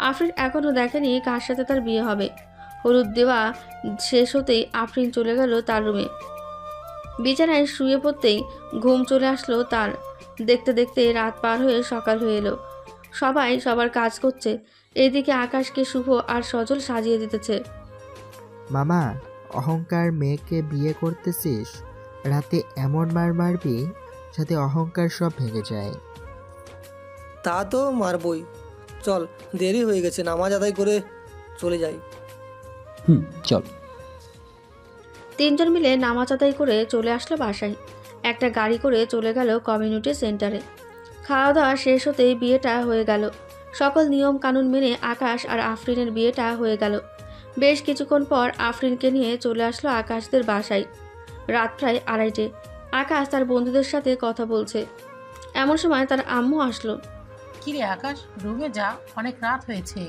আফরিন এখনও দেখেনি কার সাথে তার বিয়ে হবে। হলুদ দেওয়া শেষ হতেই আফরিন চলে গেল তার রুমে। বিছানায় শুয়ে পড়তেই ঘুম চলে আসলো তার। দেখতে দেখতে রাত পার হয়ে সকাল হয়ে এলো। সবাই সবার কাজ করছে। এইদিকে আকাশকে শুভ আর সজল সাজিয়ে দিতেছে। মামা, অহংকার মেয়েকে বিয়ে করতেছিস, রাতে এমন মার মারবি যাতে অহংকার সব ভেঙে যায়। তা তো মারবই। চল, দেরি হয়ে গেছে, নামাজ আদায় করে চলে যাই। চল। তিনজন মিলে নামাজ আদায় করে চলে আসলো বাসায়। একটা গাড়ি করে চলে গেল কমিউনিটি সেন্টারে। খাওয়া দাওয়া শেষ হতেই বিয়েটা হয়ে গেল। সকল নিয়ম কানুন মেনে আকাশ আর আফরিনের বিয়েটা হয়ে গেল। বেশ কিছুক্ষণ পর আফরিনকে নিয়ে চলে আসলো আকাশদের বাসায়। রাত প্রায় 2:30। আকাশ তার বন্ধুদের সাথে কথা বলছে। এমন সময় তার আম্মু আসলো। কিরে আকাশ, রুমে যা, অনেক রাত হয়েছে।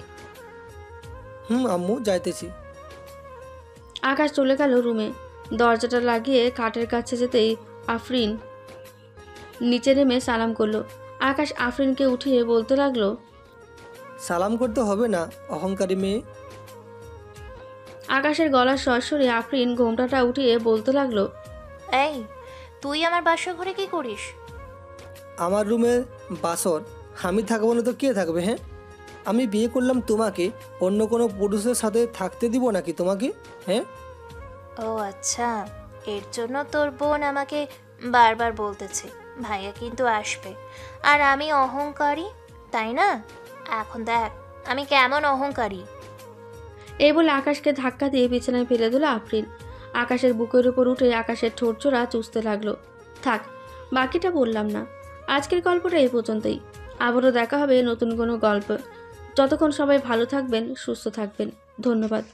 আম্মু, যাইতেছি। আকাশ চলে গেল রুমে। দরজাটা লাগিয়ে খাটের কাছে যেতেই আফরিন নিচে নেমে সালাম করলো। আকাশ আফরিনকে উঠিয়ে বলতে লাগলো, সালাম করতে হবে না, অহংকারী মেয়ে। আকাশের গলার স্বর সরে আফরিন ঘোমটাটা উঠিয়ে বলতে লাগলো, এই তুই আমার বাসর ঘরে কি করিস? আমার রুমের বাসর আমি থাকবো না তো কে থাকবে? হ্যাঁ, আমি বিয়ে করলাম তোমাকে, অন্য কোনো পুরুষের সাথে থাকতে দিব নাকি তোমাকে? হ্যাঁ। ও আচ্ছা, এর জন্য তোর বোন আমাকে বারবার বলতেছে ভাইয়া কিন্তু আসবে, আর আমি অহংকারী, তাই না? এখন দেখ আমি কেমন অহংকারী। এই বলে আকাশকে ধাক্কা দিয়ে বিছানায় ফেলে দিল আফরিন। আকাশের বুকের উপর উঠে আকাশের ঠোঁটচোরা চুষতে লাগলো। থাক, বাকিটা বললাম না। আজকের গল্পটা এই পর্যন্তই। আবারও দেখা হবে নতুন কোনো গল্প। যতক্ষণ সবাই ভালো থাকবেন, সুস্থ থাকবেন। ধন্যবাদ।